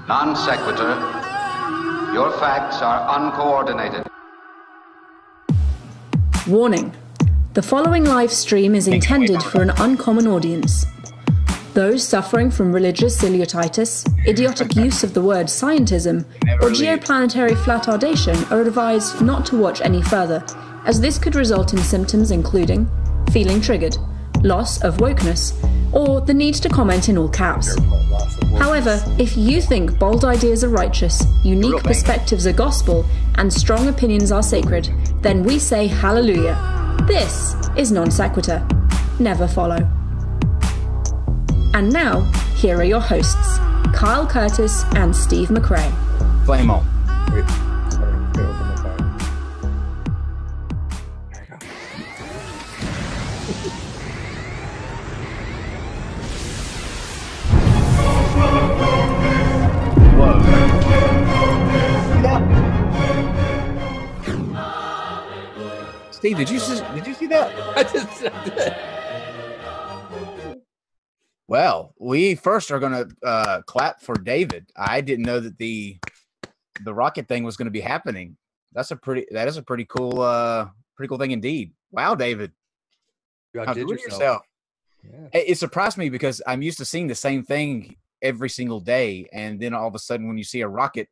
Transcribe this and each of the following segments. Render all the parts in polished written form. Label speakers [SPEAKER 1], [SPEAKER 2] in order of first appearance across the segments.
[SPEAKER 1] Non-Sequitur. Your facts are uncoordinated.
[SPEAKER 2] Warning. The following live stream is intended for an uncommon audience. Those suffering from religious celiotitis, idiotic use of the word scientism, or geoplanetary flatardation are advised not to watch any further, as this could result in symptoms including feeling triggered, loss of wokeness, or the need to comment in all caps. However, if you think bold ideas are righteous, unique perspectives are gospel, and strong opinions are sacred, then we say hallelujah. This is Non-Sequitur. Never follow. And now, here are your hosts, Kyle Curtis and Steve McRae.
[SPEAKER 3] Flame on.
[SPEAKER 4] Wait, sorry, gotta open the file. There you go.
[SPEAKER 3] Steve, did you see that?
[SPEAKER 4] I just said that.
[SPEAKER 3] Well, we first are going to clap for David. I didn't know that the rocket thing was going to be happening. That is a pretty cool thing indeed. Wow, David.
[SPEAKER 4] You outdid
[SPEAKER 3] yourself.
[SPEAKER 4] Yeah.
[SPEAKER 3] It surprised me because I'm used to seeing the same thing every single day, and then all of a sudden, when you see a rocket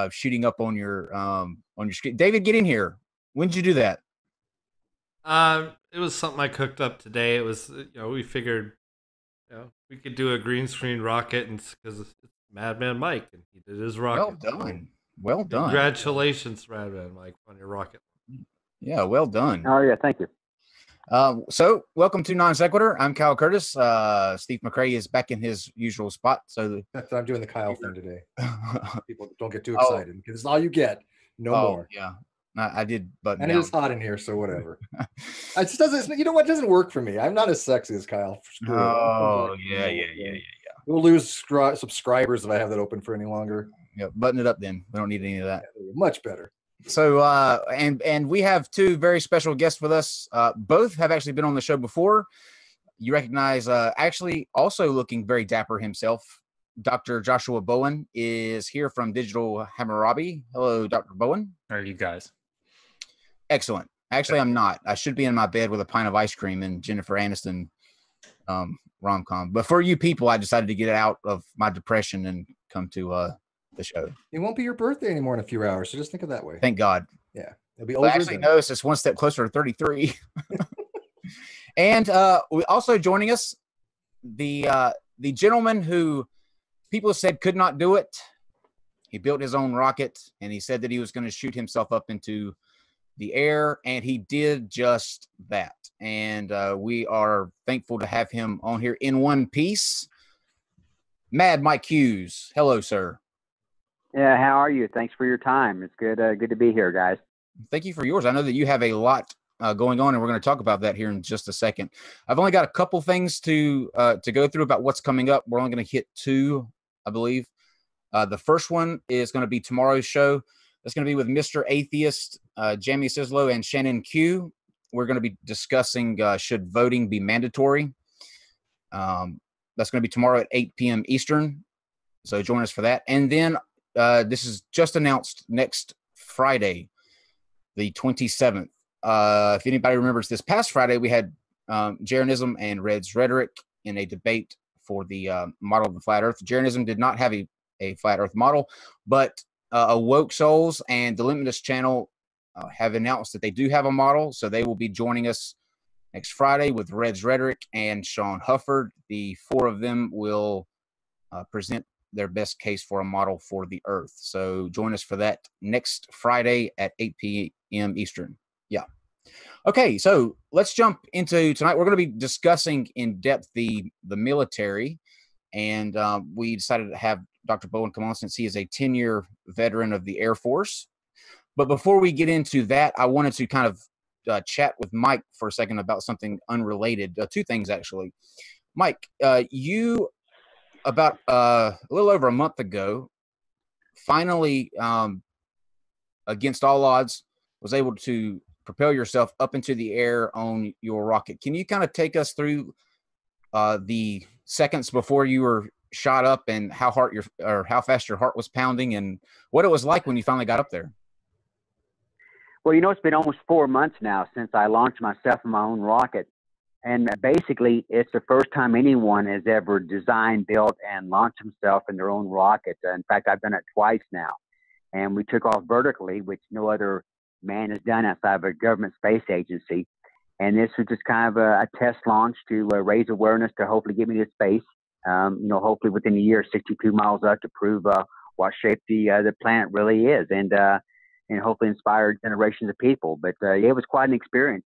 [SPEAKER 3] shooting up on your screen, David, get in here. When did you do that?
[SPEAKER 5] It was something I cooked up today. It was, we figured, we could do a green screen rocket, and because it's Madman Mike, and he did his rocket.
[SPEAKER 3] Well done. Well done.
[SPEAKER 5] Congratulations, Madman Mike, on your rocket.
[SPEAKER 3] Yeah, well done.
[SPEAKER 6] Oh yeah, thank you.
[SPEAKER 3] So welcome to Non-Sequitur. I'm Kyle Curtis. Steve McRae is back in his usual spot. So
[SPEAKER 4] I'm doing the Kyle thing today. People don't get too excited because it's all you get. No more.
[SPEAKER 3] Yeah. I did, but
[SPEAKER 4] and it is hot in here, so whatever. It just doesn't. You know what? Doesn't work for me. I'm not as sexy as Kyle.
[SPEAKER 3] Oh yeah.
[SPEAKER 4] We'll lose subscribers if I have that open for any longer.
[SPEAKER 3] Yeah, button it up then. We don't need any of that.
[SPEAKER 4] Yeah, much better.
[SPEAKER 3] So and we have two very special guests with us. Both have actually been on the show before. You recognize actually also looking very dapper himself. Dr. Joshua Bowen is here from Digital Hammurabi. Hello, Dr. Bowen.
[SPEAKER 7] How are you guys?
[SPEAKER 3] Excellent. Actually, I'm not. I should be in my bed with a pint of ice cream and Jennifer Aniston rom-com. But for you people, I decided to get out of my depression and come to the show.
[SPEAKER 4] It won't be your birthday anymore in a few hours, so just think of it that way.
[SPEAKER 3] Thank God.
[SPEAKER 4] Yeah. It'll be
[SPEAKER 3] well,
[SPEAKER 4] over.
[SPEAKER 3] Actually, no, it's just one step closer to 33. And we also joining us, the gentleman who people said could not do it. He built his own rocket, and he said that he was going to shoot himself up into the air, and he did just that. And we are thankful to have him on here in one piece. Mad Mike Hughes. Hello, sir.
[SPEAKER 6] Yeah, how are you? Thanks for your time. It's good to be here, guys.
[SPEAKER 3] Thank you for yours. I know that you have a lot going on, and we're going to talk about that here in just a second. I've only got a couple things to go through about what's coming up. We're only going to hit two, I believe. The first one is going to be tomorrow's show. That's going to be with Mr. Atheist, Jamie Sislow, and Shannon Q. We're going to be discussing should voting be mandatory. That's going to be tomorrow at 8 p.m. Eastern. So join us for that. And then this is just announced next Friday, the 27th. If anybody remembers, this past Friday, we had Jeranism and Red's Rhetoric in a debate for the model of the flat earth. Jeranism did not have a flat earth model, but Awoke Souls and the Limitless channel have announced that they do have a model, so they will be joining us next Friday with Red's Rhetoric and Sean Hufford. The four of them will present their best case for a model for the earth. So join us for that next Friday at 8 p.m. Eastern. Yeah. Okay, so let's jump into tonight. We're going to be discussing in depth the military, and we decided to have Dr. Bowen come on since he is a 10-year veteran of the Air Force. But before we get into that, I wanted to kind of chat with Mike for a second about something unrelated. Two things, actually. Mike, you, about a little over a month ago, finally, against all odds, was able to propel yourself up into the air on your rocket. Can you kind of take us through the seconds before you were shot up and how fast your heart was pounding and what it was like when you finally got up there?
[SPEAKER 6] Well, it's been almost 4 months now since I launched myself in my own rocket. And basically, it's the first time anyone has ever designed, built, and launched himself in their own rocket. In fact, I've done it twice now. And we took off vertically, which no other man has done outside of a government space agency. And this was just kind of a test launch to raise awareness to hopefully get me to space. Hopefully within a year, 62 miles up to prove what shape the planet really is, and hopefully inspire generations of people. But it was quite an experience.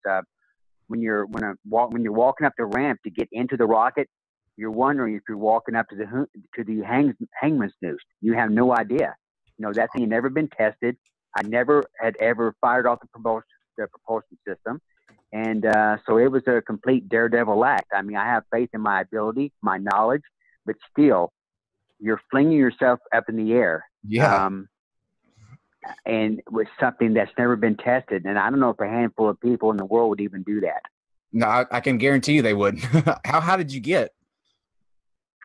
[SPEAKER 6] When you're walking up the ramp to get into the rocket, you're wondering if you're walking up to the hangman's noose. You have no idea. That thing had never been tested. I never had ever fired off the propulsion system. And so it was a complete daredevil act. I mean, I have faith in my ability, my knowledge, but still, you're flinging yourself up in the air.
[SPEAKER 3] Yeah.
[SPEAKER 6] And with something that's never been tested. And I don't know if a handful of people in the world would even do that.
[SPEAKER 3] No, I can guarantee you they wouldn't. How did you get?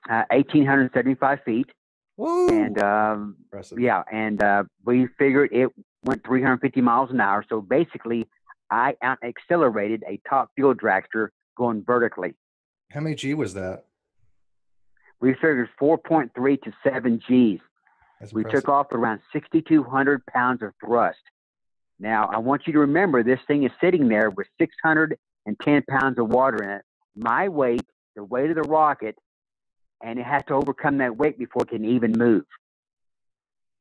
[SPEAKER 6] 1,875 feet.
[SPEAKER 3] Woo.
[SPEAKER 6] And
[SPEAKER 4] Impressive.
[SPEAKER 6] yeah, and we figured it went 350 miles an hour. So basically, I accelerated a top fuel dragster going vertically.
[SPEAKER 4] How many G was that?
[SPEAKER 6] We figured 4.3 to 7 Gs.
[SPEAKER 4] That's
[SPEAKER 6] We
[SPEAKER 4] impressive.
[SPEAKER 6] took off around 6,200 pounds of thrust. Now, I want you to remember this thing is sitting there with 610 pounds of water in it. My weight, the weight of the rocket, and it has to overcome that weight before it can even move.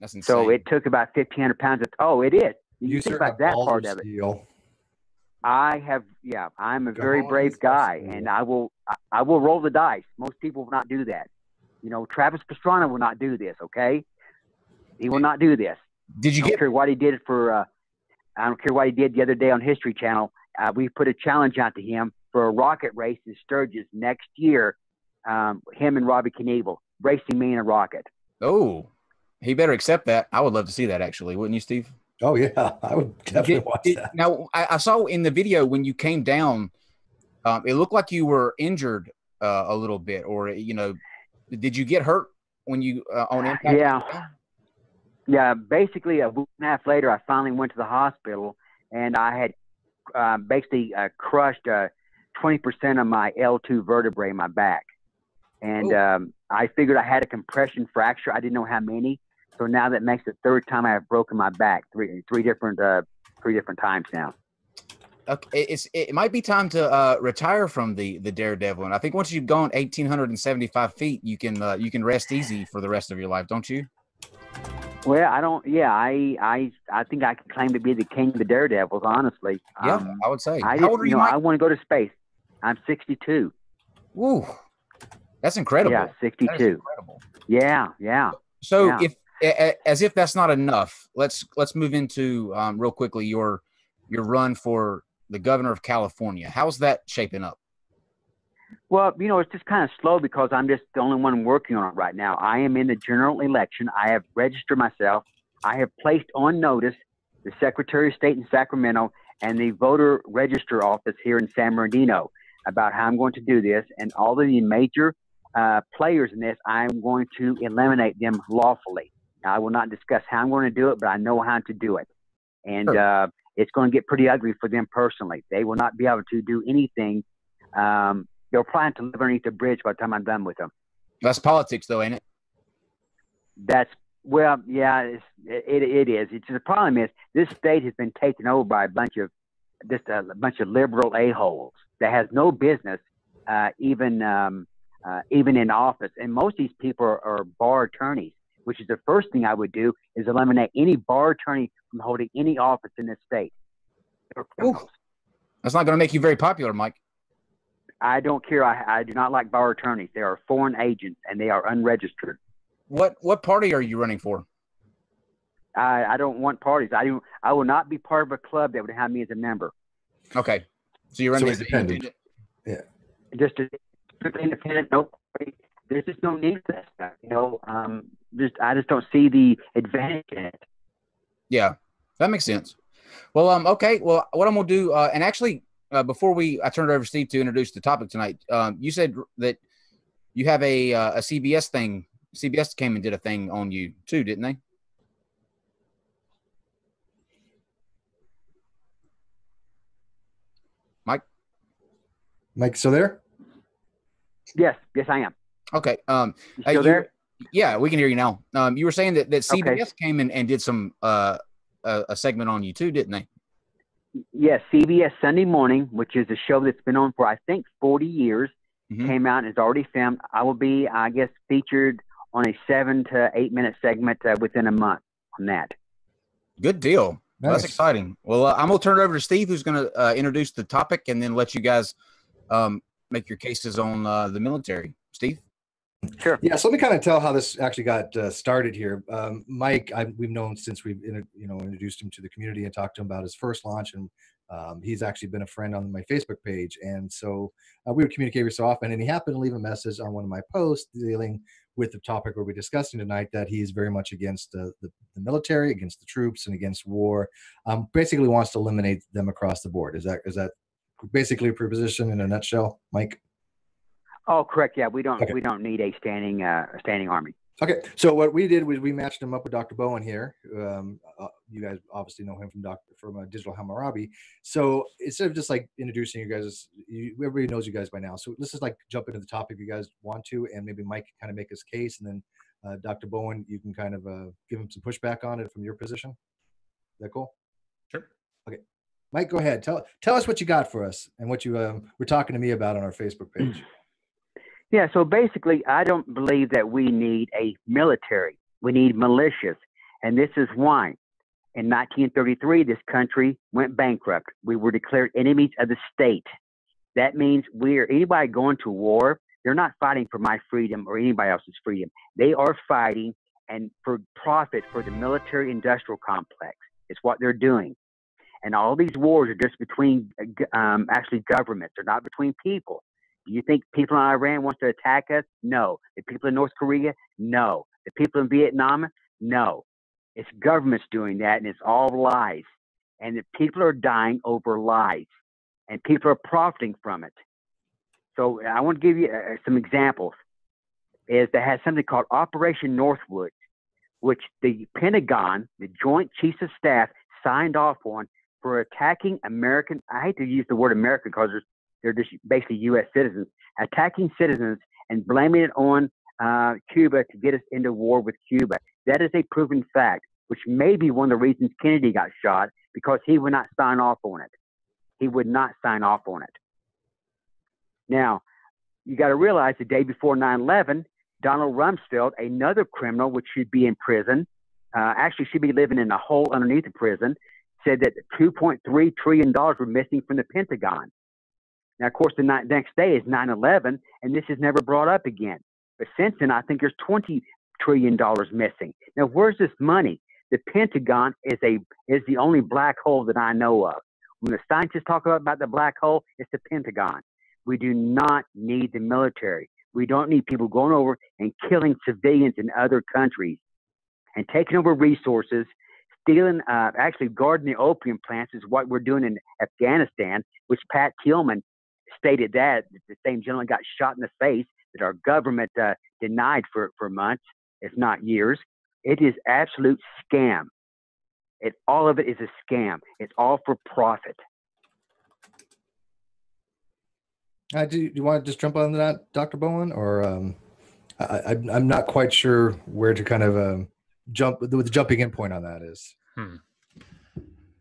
[SPEAKER 3] That's insane.
[SPEAKER 6] So it took about 1,500 pounds of, it is. You think
[SPEAKER 4] sir
[SPEAKER 6] about
[SPEAKER 4] have
[SPEAKER 6] that
[SPEAKER 4] balls
[SPEAKER 6] part
[SPEAKER 4] of
[SPEAKER 6] of it.
[SPEAKER 4] steel.
[SPEAKER 6] I'm a very
[SPEAKER 4] Cojones
[SPEAKER 6] brave
[SPEAKER 4] of
[SPEAKER 6] guy,
[SPEAKER 4] steel.
[SPEAKER 6] and I will roll the dice. Most people will not do that. Travis Pastrana will not do this, okay? He will not do this.
[SPEAKER 3] Did you
[SPEAKER 6] I don't care what he did I don't care what he did the other day on History Channel. We put a challenge out to him for a rocket race in Sturgis next year. Him and Robbie Knievel racing me in a rocket.
[SPEAKER 3] Oh, he better accept that. I would love to see that, actually. Wouldn't you, Steve?
[SPEAKER 4] Oh yeah, I would definitely watch that.
[SPEAKER 3] Now, I saw in the video when you came down, it looked like you were injured a little bit, or did you get hurt when you on impact?
[SPEAKER 6] Yeah. Basically, a week and a half later, I finally went to the hospital, and I had basically crushed 20% of my L2 vertebrae in my back, and I figured I had a compression fracture. I didn't know how many. So now that makes the third time I have broken my back, three different times now.
[SPEAKER 3] Okay, it might be time to retire from the Daredevil, and I think once you've gone 1,875 feet, you can rest easy for the rest of your life, don't you?
[SPEAKER 6] Well, I don't. Yeah, I think I can claim to be the king of the Daredevils. Honestly,
[SPEAKER 3] Yeah, I would say.
[SPEAKER 6] How
[SPEAKER 3] old are you, Mike?
[SPEAKER 6] I want to go to space. I'm 62.
[SPEAKER 3] Woo, that's incredible.
[SPEAKER 6] Yeah, 62.
[SPEAKER 3] That is incredible.
[SPEAKER 6] Yeah.
[SPEAKER 3] So as if that's not enough, let's move into real quickly your run for the governor of California. How's that shaping up?
[SPEAKER 6] Well, it's just kind of slow because I'm just the only one working on it right now. I am in the general election. I have registered myself. I have placed on notice the Secretary of State in Sacramento and the voter register office here in San Bernardino about how I'm going to do this. And all of the major players in this, I'm going to eliminate them lawfully. Now, I will not discuss how I'm going to do it, but I know how to do it. And it's going to get pretty ugly for them personally. They will not be able to do anything. They'll plan to live underneath the bridge by the time I'm done with them.
[SPEAKER 3] That's politics, though, ain't it?
[SPEAKER 6] Yeah, it is. The problem is this state has been taken over by a bunch of liberal a-holes that has no business even in office. And most of these people are bar attorneys, which is the first thing I would do is eliminate any bar attorney from holding any office in this state.
[SPEAKER 3] That's not going to make you very popular, Mike.
[SPEAKER 6] I don't care. I do not like bar attorneys. They are foreign agents and they are unregistered.
[SPEAKER 3] What party are you running for?
[SPEAKER 6] I don't want parties. I will not be part of a club that would have me as a member.
[SPEAKER 3] Okay, so you're running as
[SPEAKER 4] independent. Yeah,
[SPEAKER 6] just independent. No party. There's just no need for that stuff. I just don't see the advantage in it.
[SPEAKER 3] Yeah, that makes sense. Well, okay. Well, what I'm gonna do, and actually, before I turn it over to Steve to introduce the topic tonight, you said that You have a CBS thing. CBS came and did a thing on you too, didn't they?
[SPEAKER 4] Mike, still there?
[SPEAKER 6] Yes, I am.
[SPEAKER 3] Okay.
[SPEAKER 6] You still there?
[SPEAKER 3] Yeah, we can hear you now. You were saying that CBS
[SPEAKER 6] Okay.
[SPEAKER 3] came in and did some a segment on you too, didn't they?
[SPEAKER 6] Yes, CBS Sunday Morning, which is a show that's been on for I think 40 years, came out and is already filmed. I will be, I guess, featured on a 7 to 8 minute segment within a month on that.
[SPEAKER 3] Good deal.
[SPEAKER 4] Nice.
[SPEAKER 3] Well, that's exciting. Well, I'm going to turn it over to Steve, who's going to introduce the topic and then let you guys make your cases on the military. Steve?
[SPEAKER 4] Sure. Yeah, so let me kind of tell how this actually got started here. Mike, we've known since we've introduced him to the community and talked to him about his first launch, and he's actually been a friend on my Facebook page. And so we would communicate every so often, and he happened to leave a message on one of my posts dealing with the topic we'll be discussing tonight, that he's very much against the military, against the troops, and against war. Basically wants to eliminate them across the board. Is that basically a proposition in a nutshell, Mike?
[SPEAKER 6] Oh, correct. Yeah, we don't need a standing army.
[SPEAKER 4] Okay, so what we did was we matched him up with Dr. Bowen here. You guys obviously know him from Digital Hammurabi. So instead of just like introducing you guys, everybody knows you guys by now. So let's just like jump into the topic if you guys want to, and maybe Mike can kind of make his case, and then Dr. Bowen, you can kind of give him some pushback on it from your position. Is that cool?
[SPEAKER 3] Sure.
[SPEAKER 4] Okay, Mike, go ahead. Tell us what you got for us and what you were talking to me about on our Facebook page.
[SPEAKER 6] Yeah, so basically, I don't believe that we need a military. We need militias, and this is why. In 1933, this country went bankrupt. We were declared enemies of the state. That means anybody going to war, they're not fighting for my freedom or anybody else's freedom. They are fighting and for profit for the military-industrial complex. It's what they're doing. And all these wars are just between actually governments. They're not between people. Do you think people in Iran want to attack us? No. The people in North Korea? No. The people in Vietnam? No. It's governments doing that, and it's all lies. And the people are dying over lies, and people are profiting from it. So I want to give you some examples. That has something called Operation Northwood, which the Pentagon, the Joint Chiefs of Staff, signed off on for attacking American. I hate to use the word American because they're just basically U.S. citizens, attacking citizens and blaming it on Cuba to get us into war with Cuba. That is a proven fact, which may be one of the reasons Kennedy got shot, because he would not sign off on it. He would not sign off on it. Now, you got to realize the day before 9/11, Donald Rumsfeld, another criminal which should be in prison, actually should be living in a hole underneath the prison, said that $2.3 trillion were missing from the Pentagon. Now, of course, the next day is 9/11, and this is never brought up again. But since then, I think there's $20 trillion missing. Now, where's this money? The Pentagon is the only black hole that I know of. When the scientists talk about the black hole, it's the Pentagon. We do not need the military. We don't need people going over and killing civilians in other countries and taking over resources, stealing, actually guarding the opium plants is what we're doing in Afghanistan, which Pat Tillman stated that the same gentleman got shot in the face that our government denied for months, if not years. It is absolute scam. All of it is a scam. It's all for profit.
[SPEAKER 4] Do you want to just jump on that, Dr. Bowen, or I'm not quite sure where to kind of jump. The jumping in point on that is.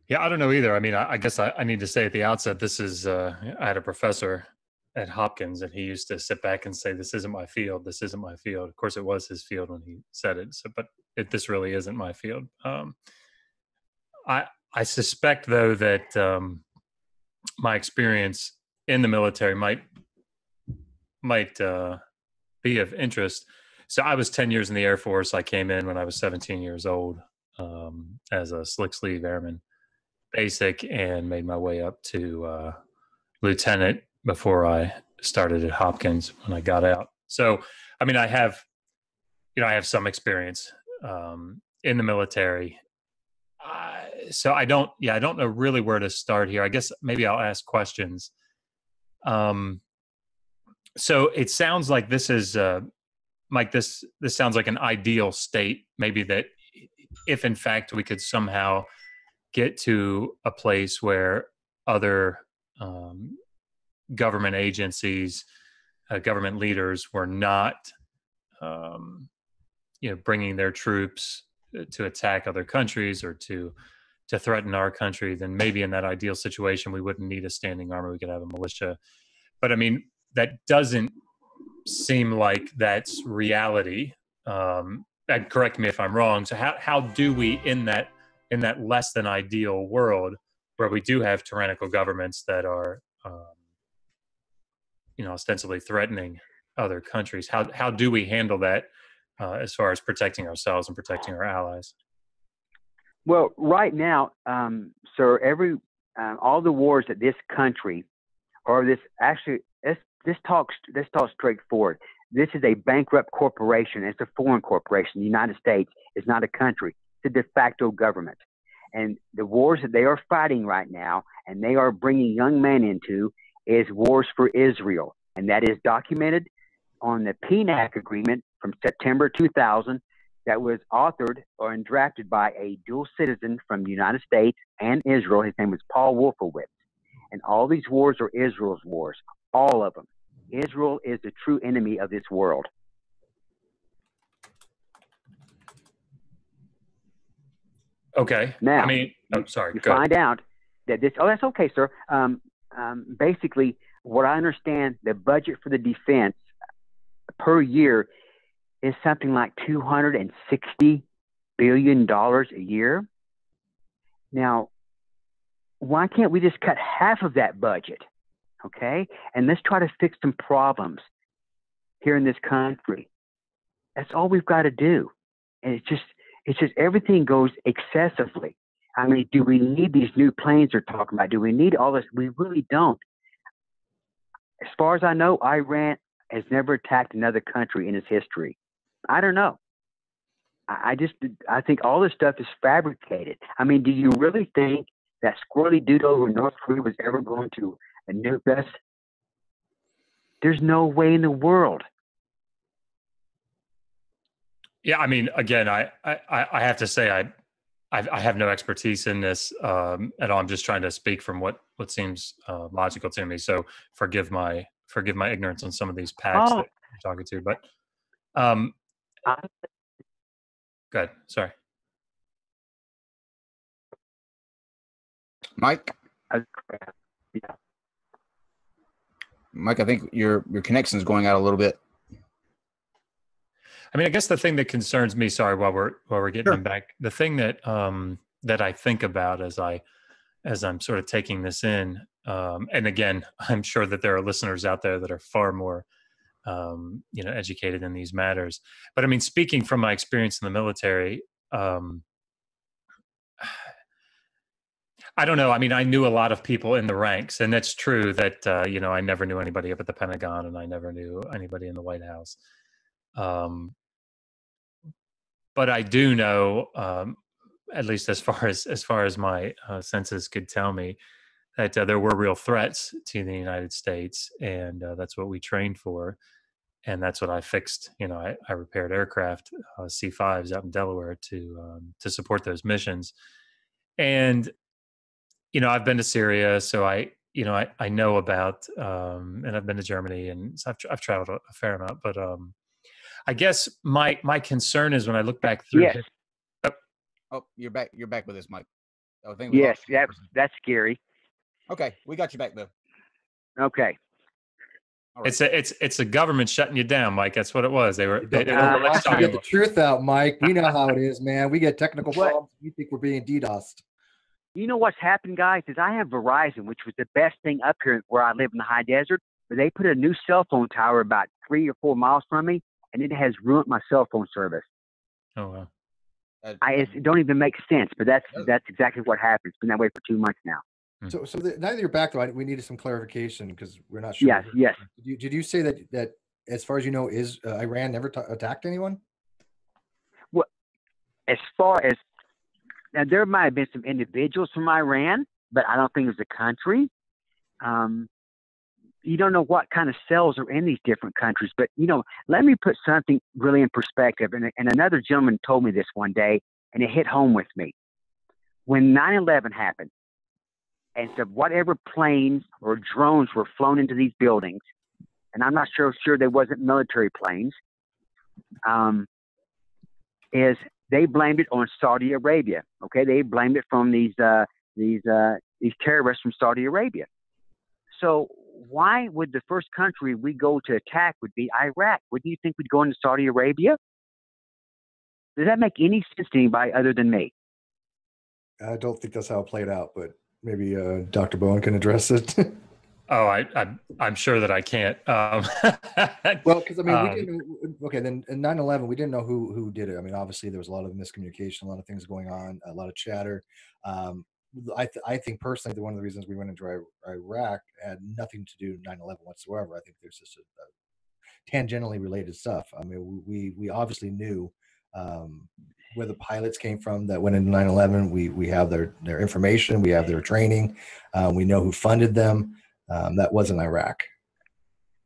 [SPEAKER 7] Yeah, I don't know either. I mean, I guess I need to say at the outset, this is, I had a professor at Hopkins, and he used to sit back and say, "This isn't my field. This isn't my field." Of course, it was his field when he said it. So, but this really isn't my field. I suspect, though, that my experience in the military might be of interest. So I was 10 years in the Air Force. I came in when I was 17 years old as a slick sleeve airman basic, and made my way up to lieutenant before I started at Hopkins when I got out. So, I mean, I have some experience in the military. So I don't know really where to start here. I guess maybe I'll ask questions. So it sounds like this is, Mike, this sounds like an ideal state, maybe, that if in fact we could somehow get to a place where other government agencies, government leaders were not, bringing their troops to attack other countries or to threaten our country, then maybe in that ideal situation we wouldn't need a standing army. We could have a militia. But I mean, that doesn't seem like that's reality. And correct me if I'm wrong. So how do we, in that less than ideal world where we do have tyrannical governments that are ostensibly threatening other countries, how do we handle that as far as protecting ourselves and protecting our allies?
[SPEAKER 6] Well, right now, sir, all the wars that this country, or this actually, let's talk straightforward. This is a bankrupt corporation. It's a foreign corporation. The United States is not a country. It's a de facto government. And the wars that they are fighting right now, and they are bringing young men into, is wars for Israel. And that is documented on the PNAC agreement from September 2000 that was authored and drafted by a dual citizen from the United States and Israel. His name was Paul Wolfowitz. And all these wars are Israel's wars, all of them. Israel is the true enemy of this world.
[SPEAKER 7] Okay.
[SPEAKER 6] Now,
[SPEAKER 7] I mean, sorry.
[SPEAKER 6] You find out that this, that's okay, sir. Basically, what I understand, the budget for the defense per year is something like $260 billion a year. Now, why can't we just cut half of that budget? Okay? And let's try to fix some problems here in this country. That's all we've got to do. And it's just everything goes excessively. I mean, do we need these new planes they're talking about? Do we need all this? We really don't. As far as I know, Iran has never attacked another country in its history. I don't know. I think all this stuff is fabricated. I mean, do you really think that squirrely dude over in North Korea was ever going to nuke us? There's no way in the world.
[SPEAKER 7] Yeah, I mean, again, I have to say I have no expertise in this at all. I'm just trying to speak from what seems logical to me. So forgive my ignorance on some of these packs that you're talking to. But go ahead. Sorry,
[SPEAKER 3] Mike.
[SPEAKER 6] Yeah.
[SPEAKER 3] Mike, I think your connection is going out a little bit.
[SPEAKER 7] I mean, I guess the thing that concerns me, sorry, while we're getting him back, the thing that that I think about as I'm sort of taking this in, and again, I'm sure that there are listeners out there that are far more educated in these matters. But I mean, speaking from my experience in the military, I don't know. I mean, I knew a lot of people in the ranks, and that's true that, I never knew anybody up at the Pentagon, and I never knew anybody in the White House. But I do know, at least as far as my senses could tell me, that there were real threats to the United States, and that's what we trained for, and that's what I fixed. I repaired aircraft, C-5s out in Delaware to support those missions, and I've been to Syria, so I know about, and I've been to Germany, and so I've traveled a fair amount, but I guess my concern is when I look back through.
[SPEAKER 6] Yes.
[SPEAKER 3] Oh, you're back with us, Mike. I think
[SPEAKER 6] Yes, that's scary.
[SPEAKER 3] Okay, we got you back though.
[SPEAKER 6] Okay.
[SPEAKER 3] All right.
[SPEAKER 7] It's the government shutting you down, Mike. That's what it was. They were.
[SPEAKER 4] Get the truth out, Mike. We know how it is, man. We get technical problems. You think we're being DDoSed.
[SPEAKER 6] You know what's happened, guys, is I have Verizon, which was the best thing up here where I live in the high desert, but they put a new cell phone tower about 3 or 4 miles from me, and it has ruined my cell phone service.
[SPEAKER 7] Oh, wow.
[SPEAKER 6] It don't even make sense, but that's exactly what happened. It's been that way for 2 months now.
[SPEAKER 4] So now that you're back, though, we needed some clarification because we're not sure.
[SPEAKER 6] Yes.
[SPEAKER 4] Did you say that as far as you know, is Iran never attacked anyone?
[SPEAKER 6] Well, as far as now, there might have been some individuals from Iran, but I don't think it was a country. you don't know what kind of cells are in these different countries. But, let me put something really in perspective. And another gentleman told me this one day, and it hit home with me. When 9/11 happened, and so whatever planes or drones were flown into these buildings, and I'm not sure they wasn't military planes, is they blamed it on Saudi Arabia. Okay, they blamed it from these terrorists from Saudi Arabia. So why would the first country we go to attack would be Iraq? Wouldn't you think we'd go into Saudi Arabia? Does that make any sense to anybody other than me?
[SPEAKER 4] I don't think that's how it played out, but maybe Dr. Bowen can address it.
[SPEAKER 7] Oh, I'm sure that I can't.
[SPEAKER 4] Well, because we didn't. Okay, then in 9/11, we didn't know who did it. I mean, obviously there was a lot of miscommunication, a lot of things going on, a lot of chatter. I think personally that one of the reasons we went into Iraq had nothing to do with 9/11 whatsoever. I think there's just a tangentially related stuff. I mean, we obviously knew where the pilots came from that went into 9/11. We have their information, we have their training, we know who funded them. That wasn't Iraq.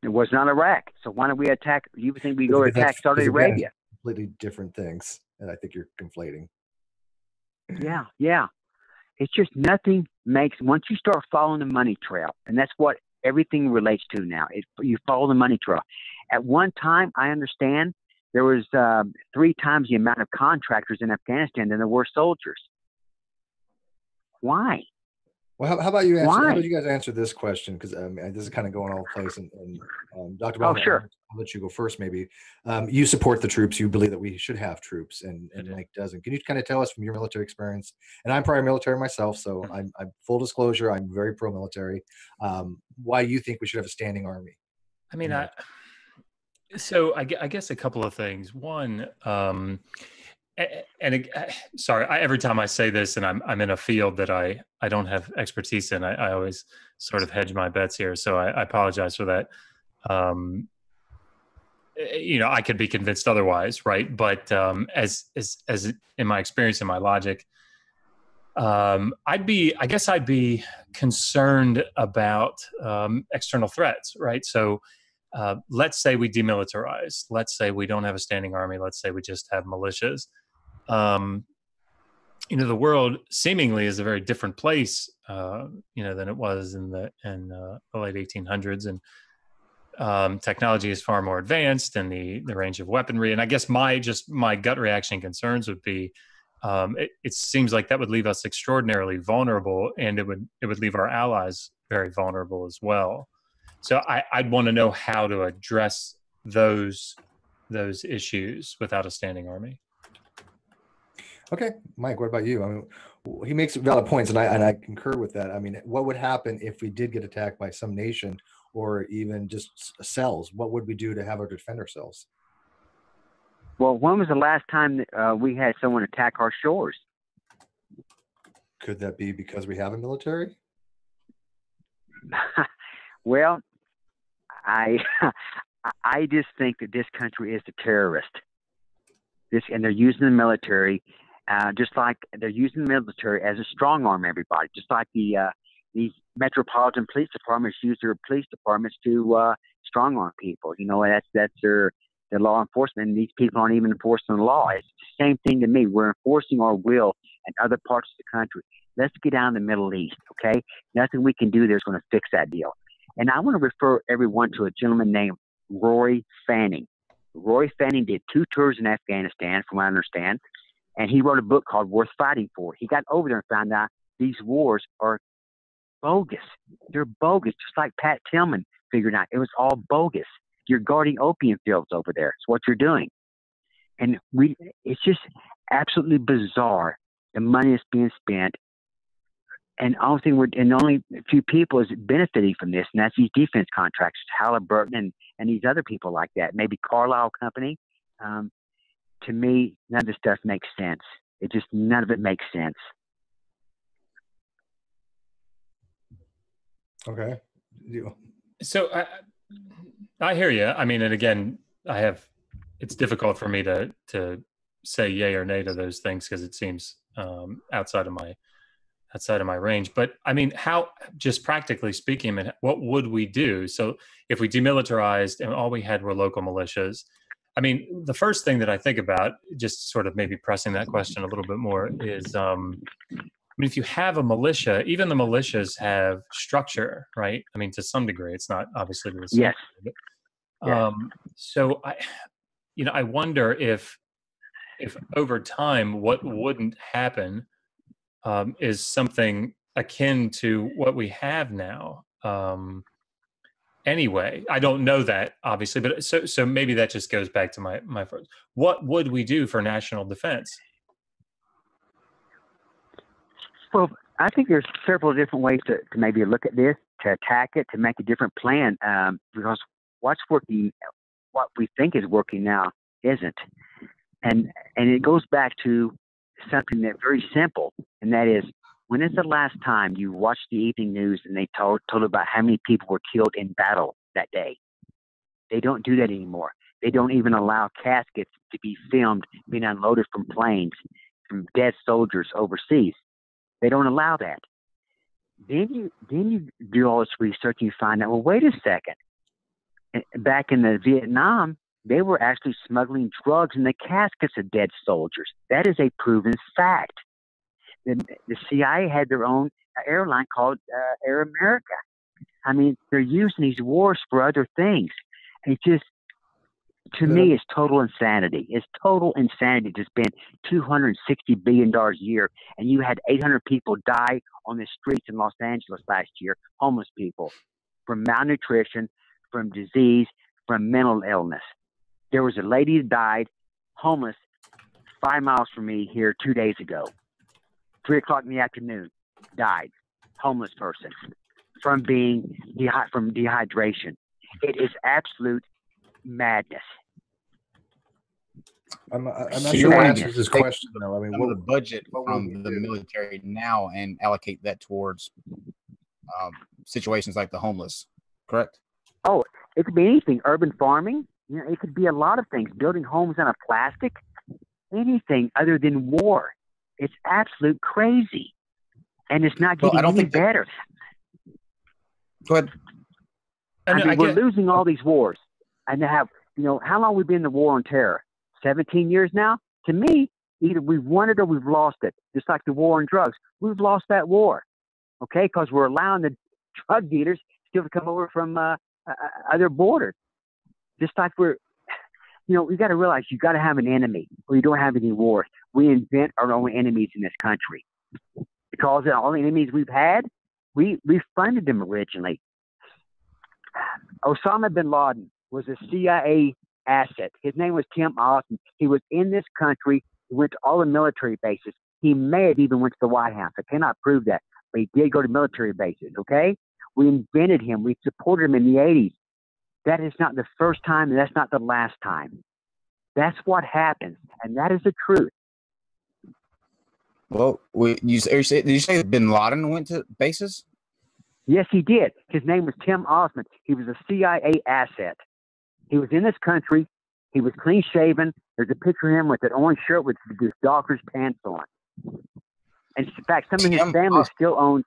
[SPEAKER 6] It was not Iraq. So why don't we attack? You think we go attack Saudi Arabia?
[SPEAKER 4] Completely different things, and I think you're conflating.
[SPEAKER 6] Yeah. It's just nothing makes, once you start following the money trail, and that's what everything relates to now. You follow the money trail. At one time, I understand there was 3 times the amount of contractors in Afghanistan than there were soldiers. Why?
[SPEAKER 4] Well, how about you answer? How about you guys answer this question? Because this is kind of going all over the place. And Dr. Bowman,
[SPEAKER 6] sure.
[SPEAKER 4] I'll let you go first. Maybe you support the troops. You believe that we should have troops, and Mike doesn't. Can you kind of tell us from your military experience? And I'm prior military myself, so I'm full disclosure. I'm very pro-military. Why you think we should have a standing army?
[SPEAKER 7] I mean, I guess a couple of things. One. Sorry, every time I say this and I'm in a field that I don't have expertise in, I always sort of hedge my bets here. So I apologize for that. I could be convinced otherwise, right? But as in my experience and my logic, I'd be concerned about external threats, right? So let's say we demilitarize. Let's say we don't have a standing army. Let's say we just have militias. The world seemingly is a very different place, than it was in the late 1800s, and technology is far more advanced, and the range of weaponry. And I guess my gut reaction concerns would be, it seems like that would leave us extraordinarily vulnerable, and it would leave our allies very vulnerable as well. So I'd want to know how to address those issues without a standing army.
[SPEAKER 4] Okay, Mike, what about you? I mean, he makes valid points, and I concur with that. I mean, what would happen if we did get attacked by some nation, or even just cells? What would we do to have our defend ourselves?
[SPEAKER 6] Well, when was the last time that, we had someone attack our shores?
[SPEAKER 4] Could that be because we have a military?
[SPEAKER 6] Well, I just think that this country is a terrorist. And they're using the military, just like they're using the military as a strong arm. Everybody, just like these metropolitan police departments use their police departments to strong arm people. That's their law enforcement. And these people aren't even enforcing the law. It's the same thing to me. We're enforcing our will in other parts of the country. Let's get down to the Middle East, okay? Nothing we can do there is going to fix that deal. And I want to refer everyone to a gentleman named Roy Fanning. Roy Fanning did 2 tours in Afghanistan, from what I understand, and he wrote a book called Worth Fighting For. He got over there and found out these wars are bogus. They're bogus, just like Pat Tillman figured out. It was all bogus. You're guarding opium fields over there. It's what you're doing. And it's just absolutely bizarre, the money that's being spent. And only a few people is benefiting from this, and that's these defense contractors, Halliburton and these other people like that. Maybe Carlisle Company. To me, none of this stuff makes sense. None of it makes sense.
[SPEAKER 4] Okay.
[SPEAKER 7] So I hear you. I mean, and again, it's difficult for me to say yay or nay to those things because it seems outside of my outside of my range. But I mean, how, just practically speaking, I mean, what would we do? So if we demilitarized and all we had were local militias, I mean, the first thing that I think about, just sort of maybe pressing that question a little bit more, is I mean, if you have a militia, even the militias have structure, right? I mean, to some degree, it's not obviously to the same
[SPEAKER 6] Yes.
[SPEAKER 7] degree, but, so I wonder if over time, what wouldn't happen is something akin to what we have now. Anyway, I don't know that obviously, but so maybe that just goes back to my first. What would we do for national defense?
[SPEAKER 6] Well, I think there's several different ways to maybe look at this, to attack it, to make a different plan. Because what's working, what we think is working now, isn't. And it goes back to something that's very simple, and that is, when is the last time you watched the evening news and they told about how many people were killed in battle that day? They don't do that anymore. They don't even allow caskets to be filmed being unloaded from planes, from dead soldiers overseas. They don't allow that. Then you do all this research and you find out, well, wait a second. Back in the Vietnam, they were actually smuggling drugs in the caskets of dead soldiers. That is a proven fact. The CIA had their own airline called Air America. I mean, they're using these wars for other things. It just, to me, it's total insanity. It's total insanity to spend $260 billion a year, and you had 800 people die on the streets in Los Angeles last year, homeless people, from malnutrition, from disease, from mental illness. There was a lady that died, homeless, 5 miles from me here 2 days ago. 3 o'clock in the afternoon, died, homeless person, from being from dehydration. It is absolute madness.
[SPEAKER 4] I'm not sure what answers this question, though. I mean,
[SPEAKER 3] what the budget from the military now and allocate that towards situations like the homeless, correct?
[SPEAKER 6] Oh, it could be anything. Urban farming. You know, it could be a lot of things. Building homes out of plastic. Anything other than war. It's absolute crazy, and it's not getting any better.
[SPEAKER 3] Go ahead.
[SPEAKER 6] I mean, we're losing all these wars, and they have, how long we've been in the war on terror? 17 years now. To me, either we've won it or we've lost it. Just like the war on drugs, we've lost that war. Okay, because we're allowing the drug dealers still to come over from other borders. Just like we got to realize you got to have an enemy, or you don't have any wars. We invent our own enemies in this country because all the enemies we've had, we funded them originally. Osama bin Laden was a CIA asset. His name was Tim Osman. He was in this country. He went to all the military bases. He may have even went to the White House. I cannot prove that, but he did go to military bases. Okay, we invented him. We supported him in the 80s. That is not the first time, and that's not the last time. That's what happens, and that is the truth.
[SPEAKER 3] Well, did you say bin Laden went to bases?
[SPEAKER 6] Yes, he did. His name was Tim Osman. He was a CIA asset. He was in this country. He was clean-shaven. There's a picture of him with an orange shirt with his doctor's pants on. And in fact, some of his family still owns.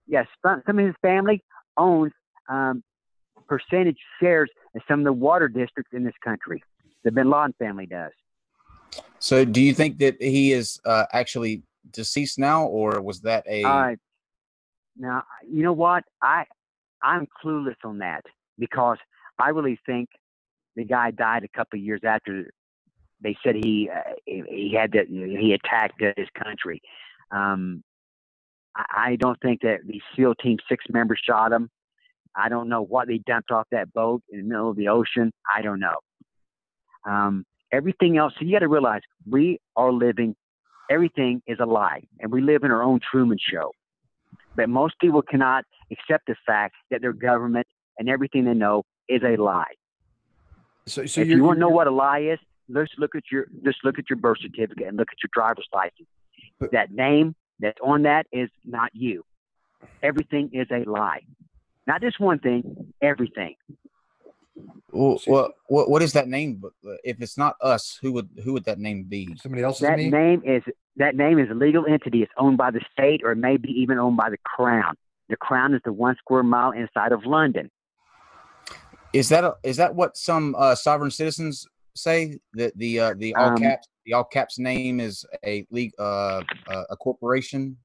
[SPEAKER 6] Yes, some of his family owns percentage shares in some of the water districts in this country. The bin Laden family does.
[SPEAKER 3] So do you think that he is actually deceased now, or was that a...
[SPEAKER 6] Now, you know what? I'm clueless on that, because I really think the guy died a couple of years after they said he attacked his country. I don't think that the SEAL Team 6 members shot him. I don't know what they dumped off that boat in the middle of the ocean. I don't know. Everything else, so you got to realize we are living, everything is a lie, and we live in our own Truman Show. But most people cannot accept the fact that their government and everything they know is a lie. So if you want to know what a lie is, just look at your birth certificate and look at your driver's license. That name that's on that is not you. Everything is a lie. Not just one thing, everything.
[SPEAKER 3] Well, what is that name? If it's not us, who would that name be?
[SPEAKER 4] Somebody else's
[SPEAKER 6] name? That name is That name is a legal entity. It's owned by the state, or it may be even owned by the Crown. The Crown is the 1 square mile inside of London.
[SPEAKER 3] Is that what some sovereign citizens say, that the all caps name is a corporation?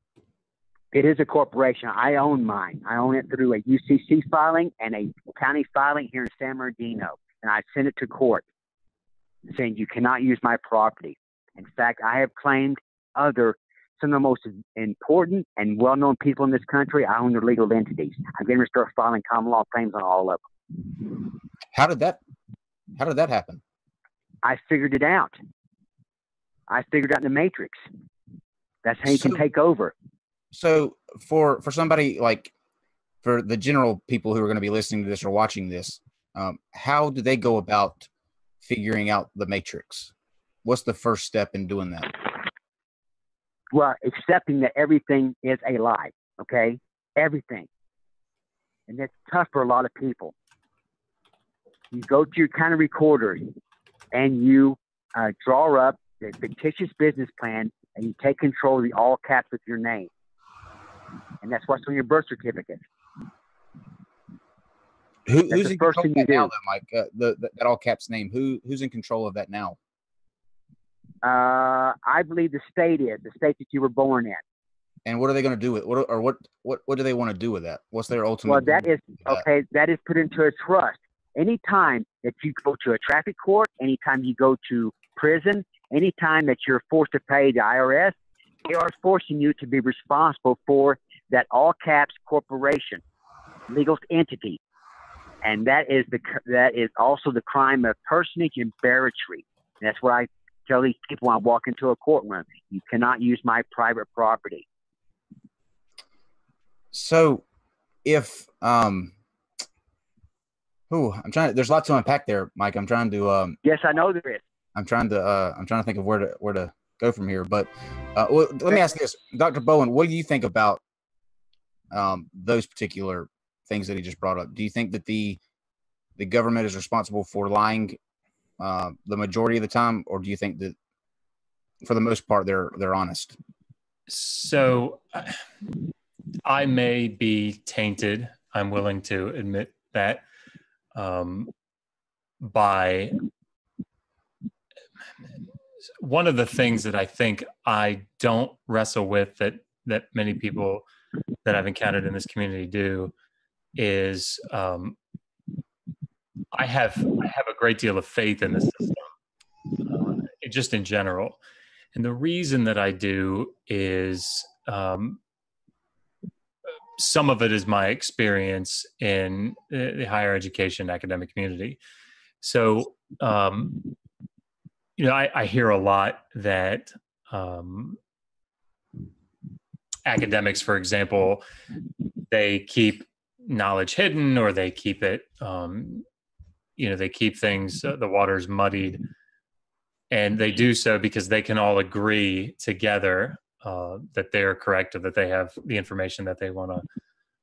[SPEAKER 6] It is a corporation. I own mine. I own it through a UCC filing and a county filing here in San Bernardino, and I sent it to court saying you cannot use my property. In fact, I have claimed some of the most important and well-known people in this country. I own their legal entities. I'm going to start filing common law claims on all of them.
[SPEAKER 3] How did that happen?
[SPEAKER 6] I figured it out. I figured out in the matrix. That's how you can take over.
[SPEAKER 3] So for somebody, like, for the general people who are going to be listening to this or watching this, how do they go about figuring out the matrix? What's the first step in doing that?
[SPEAKER 6] Well, accepting that everything is a lie, okay? Everything. And that's tough for a lot of people. You go to your county recorder and you draw up the fictitious business plan, and you take control of the all caps with your name. And that's what's on your birth certificate.
[SPEAKER 3] Who's in control of that now, though, Mike? That all caps name. Who's in control of that now?
[SPEAKER 6] I believe the state is the state that you were born in.
[SPEAKER 3] And what are they going to do with it? What do they want to do with that? What's their ultimate?
[SPEAKER 6] Well, that is okay. That is put into a trust. Anytime that you go to a traffic court, anytime you go to prison, anytime that you're forced to pay the IRS, they are forcing you to be responsible for that all caps corporation, legal entity, and that is also the crime of personage and barratry. And that's what I tell these people when I walk into a courtroom. You cannot use my private property.
[SPEAKER 3] So, if I'm trying. There's lots to unpack there, Mike. I'm trying to.
[SPEAKER 6] Yes, I know there is.
[SPEAKER 3] I'm trying to think of where to go from here. But well, let me ask this, Dr. Bowen. What do you think about those particular things that he just brought up? Do you think that the government is responsible for lying the majority of the time, or do you think that for the most part they're honest?
[SPEAKER 7] So I may be tainted. I'm willing to admit that by one of the things that I think I don't wrestle with that many people that I've encountered in this community do is I have a great deal of faith in the system, just in general. And the reason that I do is some of it is my experience in the higher education academic community. So, I hear a lot that academics, for example, they keep knowledge hidden, or they keep it, they keep things, the water's muddied, and they do so because they can all agree together that they're correct, or that they have the information that they want to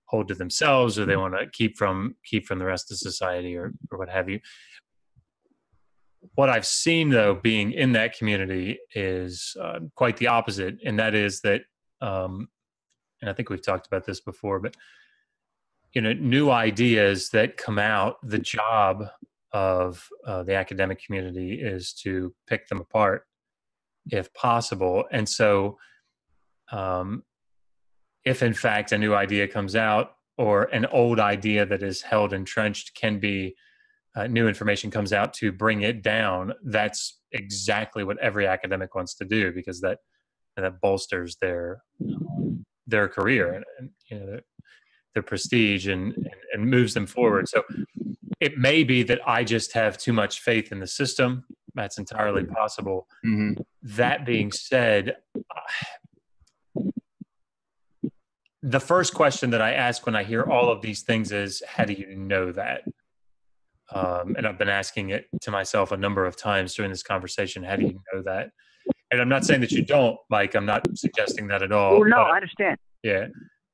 [SPEAKER 7] hold to themselves, or they want to keep from the rest of society, or what have you. What I've seen, though, being in that community is quite the opposite, and that is that, and I think we've talked about this before, but new ideas that come out, the job of the academic community is to pick them apart if possible. And so if in fact a new idea comes out, or an old idea that is held entrenched can be, new information comes out to bring it down, that's exactly what every academic wants to do, because that bolsters their career and their prestige and moves them forward. So it may be that I just have too much faith in the system. That's entirely possible. Mm-hmm. That being said, the first question that I ask when I hear all of these things is, how do you know that? And I've been asking it to myself a number of times during this conversation. How do you know that? And I'm not saying that you don't, Mike. I'm not suggesting that at all.
[SPEAKER 6] Oh, no, I understand.
[SPEAKER 7] Yeah.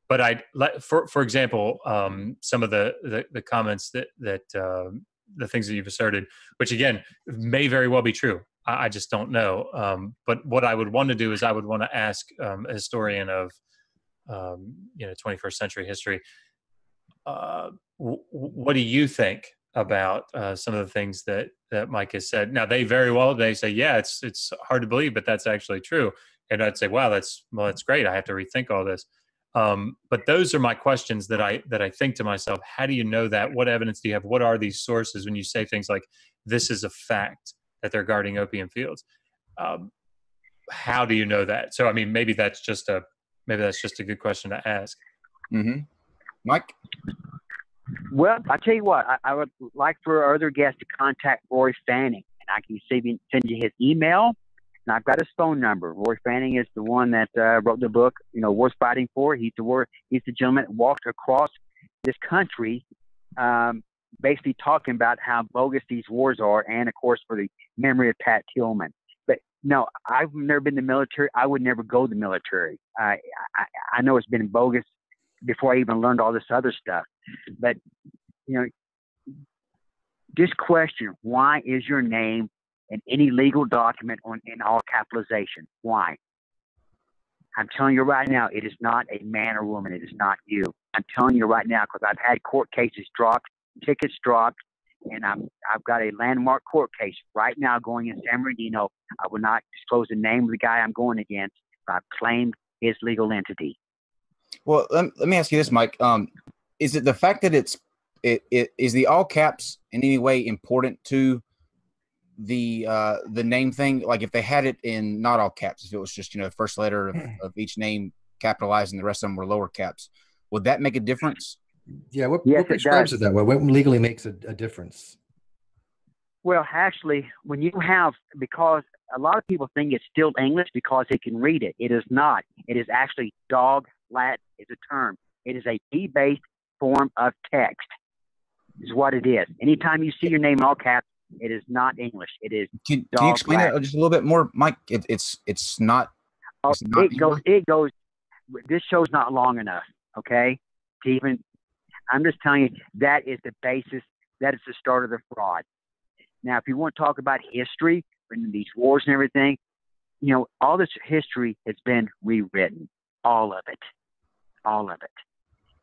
[SPEAKER 7] But for example, some of the comments that the things that you've asserted, which again may very well be true. I just don't know. But what I would want to do is I would want to ask a historian of 21st century history, what do you think about some of the things that Mike has said? Now, they say, yeah, it's hard to believe, but that's actually true. And I'd say, wow, that's great. I have to rethink all this. But those are my questions that I think to myself, how do you know that? What evidence do you have? What are these sources when you say things like, this is a fact that they're guarding opium fields? How do you know that? So, I mean, maybe that's just a good question to ask.
[SPEAKER 3] Mm-hmm. Mike?
[SPEAKER 6] Well, I tell you what, I would like for our other guests to contact Roy Fanning, and I can send you his email, and I've got his phone number. Roy Fanning is the one that wrote the book, Worth Fighting For. He's the gentleman that walked across this country, basically talking about how bogus these wars are, and of course for the memory of Pat Tillman. But no, I've never been in the military. I would never go to the military. I know it's been bogus before I even learned all this other stuff. But, this question, why is your name in any legal document in all capitalization? Why? I'm telling you right now, it is not a man or woman. It is not you. I'm telling you right now, because I've had court cases dropped, tickets dropped, and I've got a landmark court case right now going in San Bernardino. I will not disclose the name of the guy I'm going against, but I've claimed his legal entity.
[SPEAKER 3] Well, let me ask you this, Mike. Is it the fact that is the all caps in any way important to the name thing? Like if they had it in not all caps, if it was just first letter of each name capitalized and the rest of them were lower caps, would that make a difference?
[SPEAKER 4] Yeah, what
[SPEAKER 6] Yes,
[SPEAKER 4] prescribes it that way? What legally makes a difference?
[SPEAKER 6] Well, actually, when you have, because a lot of people think it's still English because they can read it. It is not. It is actually dog Latin is a term. It is a B-based form of text is what it is. Anytime you see your name in all caps, it is not English. It is
[SPEAKER 3] Can you explain that just a little bit more, Mike? It's not.
[SPEAKER 6] Oh,
[SPEAKER 3] it's not
[SPEAKER 6] it goes. This show's not long enough, okay? To even, I'm just telling you, that is the basis. That is the start of the fraud. Now, if you want to talk about history and these wars and everything, all this history has been rewritten. All of it.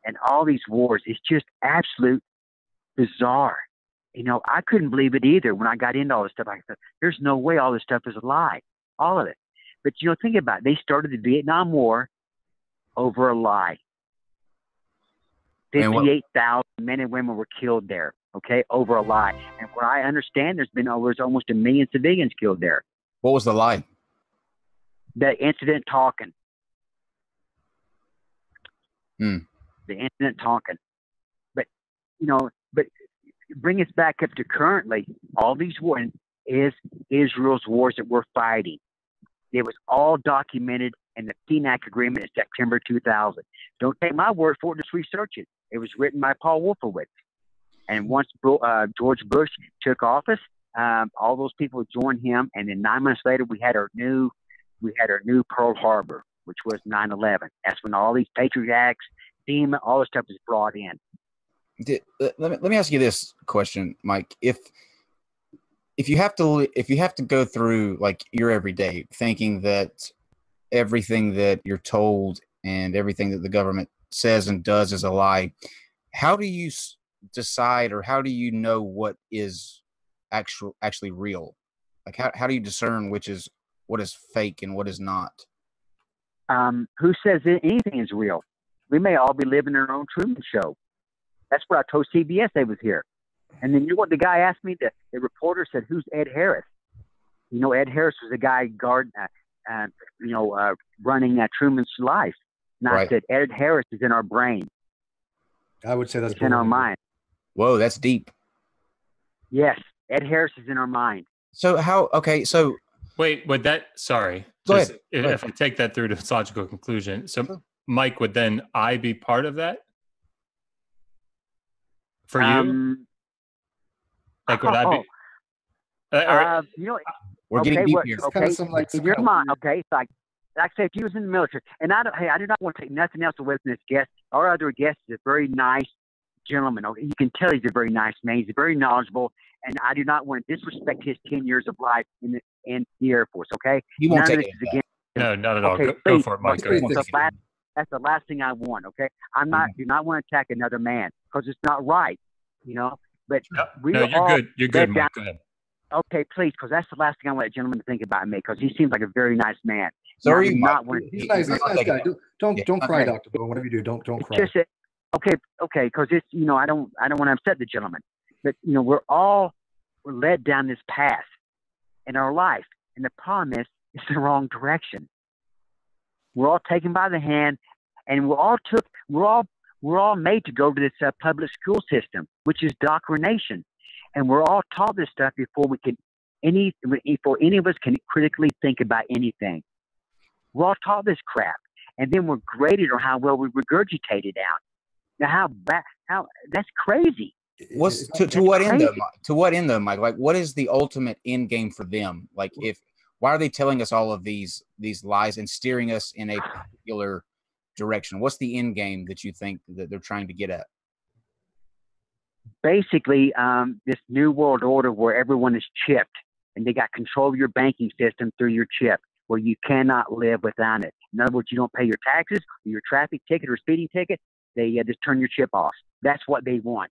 [SPEAKER 6] And all these wars is just absolute bizarre. I couldn't believe it either when I got into all this stuff. I thought, there's no way all this stuff is a lie. All of it. But, think about it. They started the Vietnam War over a lie. 58,000 men and women were killed there, okay, over a lie. And what I understand, there's almost 1 million civilians killed there.
[SPEAKER 3] What was the lie?
[SPEAKER 6] The incident talking. The incident talking. But bring us back up to currently, all these wars is Israel's wars that we're fighting. It was all documented in the PNAC agreement in September 2000. Don't take my word for it, just research it. It was written by Paul Wolfowitz. And once George Bush took office, all those people joined him, and then 9 months later we had our new Pearl Harbor, which was 9/11. That's when all these Patriot Acts, FEMA, all this stuff was brought in.
[SPEAKER 3] Let me ask you this question, Mike. If you have to go through like your everyday thinking that everything that you're told and everything that the government says and does is a lie, how do you decide, or how do you know what is actually real? Like how do you discern what is fake and what is not?
[SPEAKER 6] Who says anything is real? We may all be living in our own Truman Show. That's what I told CBS they was here. And then what the guy asked me? The reporter said, "Who's Ed Harris?" Ed Harris was the guy running Truman's life. And I said, Ed Harris is in our brain.
[SPEAKER 4] I would say that's
[SPEAKER 6] in our mind.
[SPEAKER 3] Whoa, that's deep.
[SPEAKER 6] Yes, Ed Harris is in our mind.
[SPEAKER 3] So how? Okay, so
[SPEAKER 7] wait, would that? Sorry,
[SPEAKER 3] go ahead.
[SPEAKER 7] If I take that through to its logical conclusion, so Mike, would then I be part of that? For you? Like would I be?
[SPEAKER 3] We're getting deep here.
[SPEAKER 6] Okay, in your mind, okay, it's like I said, if you was in the military, and I do not want to take nothing else away from this guest. Our other guest is a very nice, gentleman. Okay? You can tell he's a very nice man. He's very knowledgeable, and I do not want to disrespect his 10 years of life in the Air Force. Okay,
[SPEAKER 3] You won't
[SPEAKER 6] none
[SPEAKER 3] take
[SPEAKER 6] of
[SPEAKER 3] it
[SPEAKER 6] this is
[SPEAKER 3] back.
[SPEAKER 6] against him.
[SPEAKER 7] No, not at all.
[SPEAKER 6] Okay,
[SPEAKER 7] Go for it, Mike. Go ahead.
[SPEAKER 6] That's the last thing I want. Okay, do not want to attack another man because it's not right. You know, but
[SPEAKER 7] No, you're good. You're good, Mike. Go ahead.
[SPEAKER 6] Okay, please, because that's the last thing I want a gentleman to think about me, because he seems like a very nice man.
[SPEAKER 3] So are you,
[SPEAKER 4] He's nice. He's a nice guy. Don't cry, Dr. Bowen. Whatever you do, don't cry.
[SPEAKER 6] Just okay, because it's I don't want to upset the gentleman, but we're led down this path in our life, and the problem is it's the wrong direction. We're all taken by the hand, and we're all made to go to this public school system, which is indoctrination. And we're all taught this stuff before any of us can critically think about anything. We're all taught this crap, and then we're graded on how well we regurgitate it out. Now, how that's crazy.
[SPEAKER 3] What's to what end though? To what end though, Mike? Like, what is the ultimate end game for them? Like, why are they telling us all of these lies and steering us in a particular direction? What's the end game that you think that they're trying to get at?
[SPEAKER 6] Basically, this new world order where everyone is chipped and they got control of your banking system through your chip, where you cannot live without it. In other words, you don't pay your taxes, or your traffic ticket or speeding ticket, they just turn your chip off. That's what they want.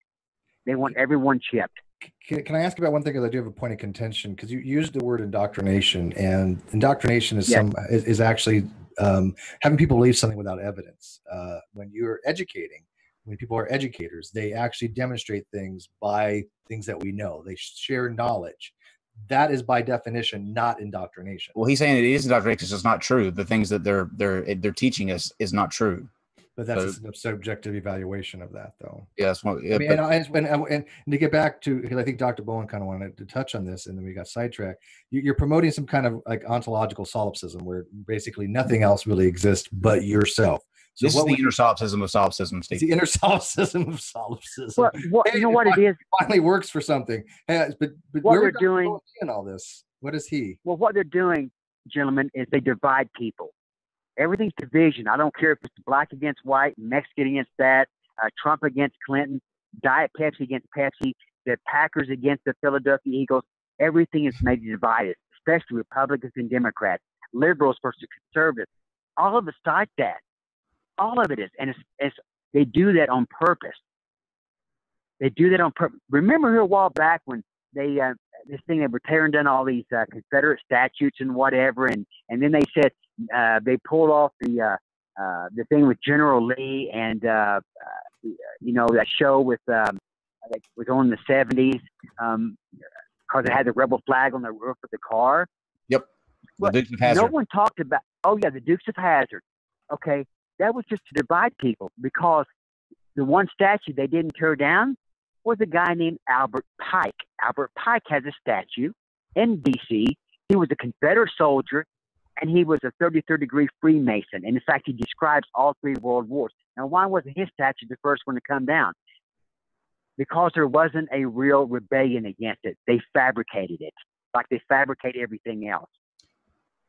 [SPEAKER 6] They want everyone chipped.
[SPEAKER 4] Can I ask about one thing? Because I do have a point of contention. Because you used the word indoctrination, and indoctrination is is actually having people believe something without evidence. When you're educating, when people are educators, they actually demonstrate things by things that we know. They share knowledge. That is by definition not indoctrination.
[SPEAKER 3] Well, he's saying it is indoctrination because it's not true. The things that they're teaching us is not true.
[SPEAKER 4] But that's a subjective evaluation of that, though.
[SPEAKER 3] Yeah, that's one. Yeah,
[SPEAKER 4] and to get back to, because I think Dr. Bowen kind of wanted to touch on this, and then we got sidetracked. You're promoting some kind of like ontological solipsism, where basically nothing else really exists but yourself. So
[SPEAKER 3] this is the inner solipsism of solipsism, Steve.
[SPEAKER 4] It's the inner solipsism of solipsism.
[SPEAKER 6] Well, you know what it is?
[SPEAKER 4] Finally works for something. But
[SPEAKER 6] what they're doing
[SPEAKER 4] in all this, what is he?
[SPEAKER 6] Well, what they're doing, gentlemen, is they divide people. Everything's division. I don't care if it's black against white, Mexican against that, Trump against Clinton, Diet Pepsi against Pepsi, the Packers against the Philadelphia Eagles. Everything is made divided, especially Republicans and Democrats, liberals versus conservatives. All of it's like that. All of it is. And they do that on purpose. They do that on purpose. Remember here a while back when they were tearing down all these Confederate statutes and whatever, and then they said they pulled off the thing with General Lee and that show with was on in the 70s because it had the rebel flag on the roof of the car.
[SPEAKER 3] Yep. The Dukes of Hazzard.
[SPEAKER 6] No one talked about. Oh yeah, the Dukes of Hazzard. Okay, that was just to divide people, because the one statue they didn't tear down was a guy named Albert Pike. Albert Pike has a statue in D.C. He was a Confederate soldier, and he was a 33rd degree Freemason. And in fact, he describes all three world wars. Now, why wasn't his statue the first one to come down? Because there wasn't a real rebellion against it. They fabricated it, like they fabricate everything else.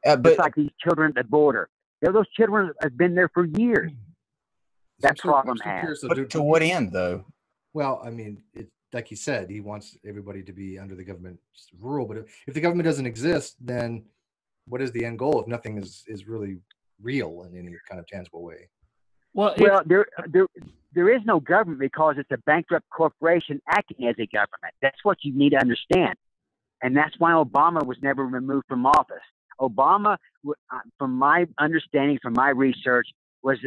[SPEAKER 6] Just like these children at the border. Those children have been there for years. That problem has.
[SPEAKER 3] But to what end, though?
[SPEAKER 4] Well, I mean, like he said, he wants everybody to be under the government's rule. But if the government doesn't exist, then what is the end goal if nothing is really real in any kind of tangible way?
[SPEAKER 6] Well, there is no government because it's a bankrupt corporation acting as a government. That's what you need to understand. And that's why Obama was never removed from office. Obama, from my understanding, from my research, was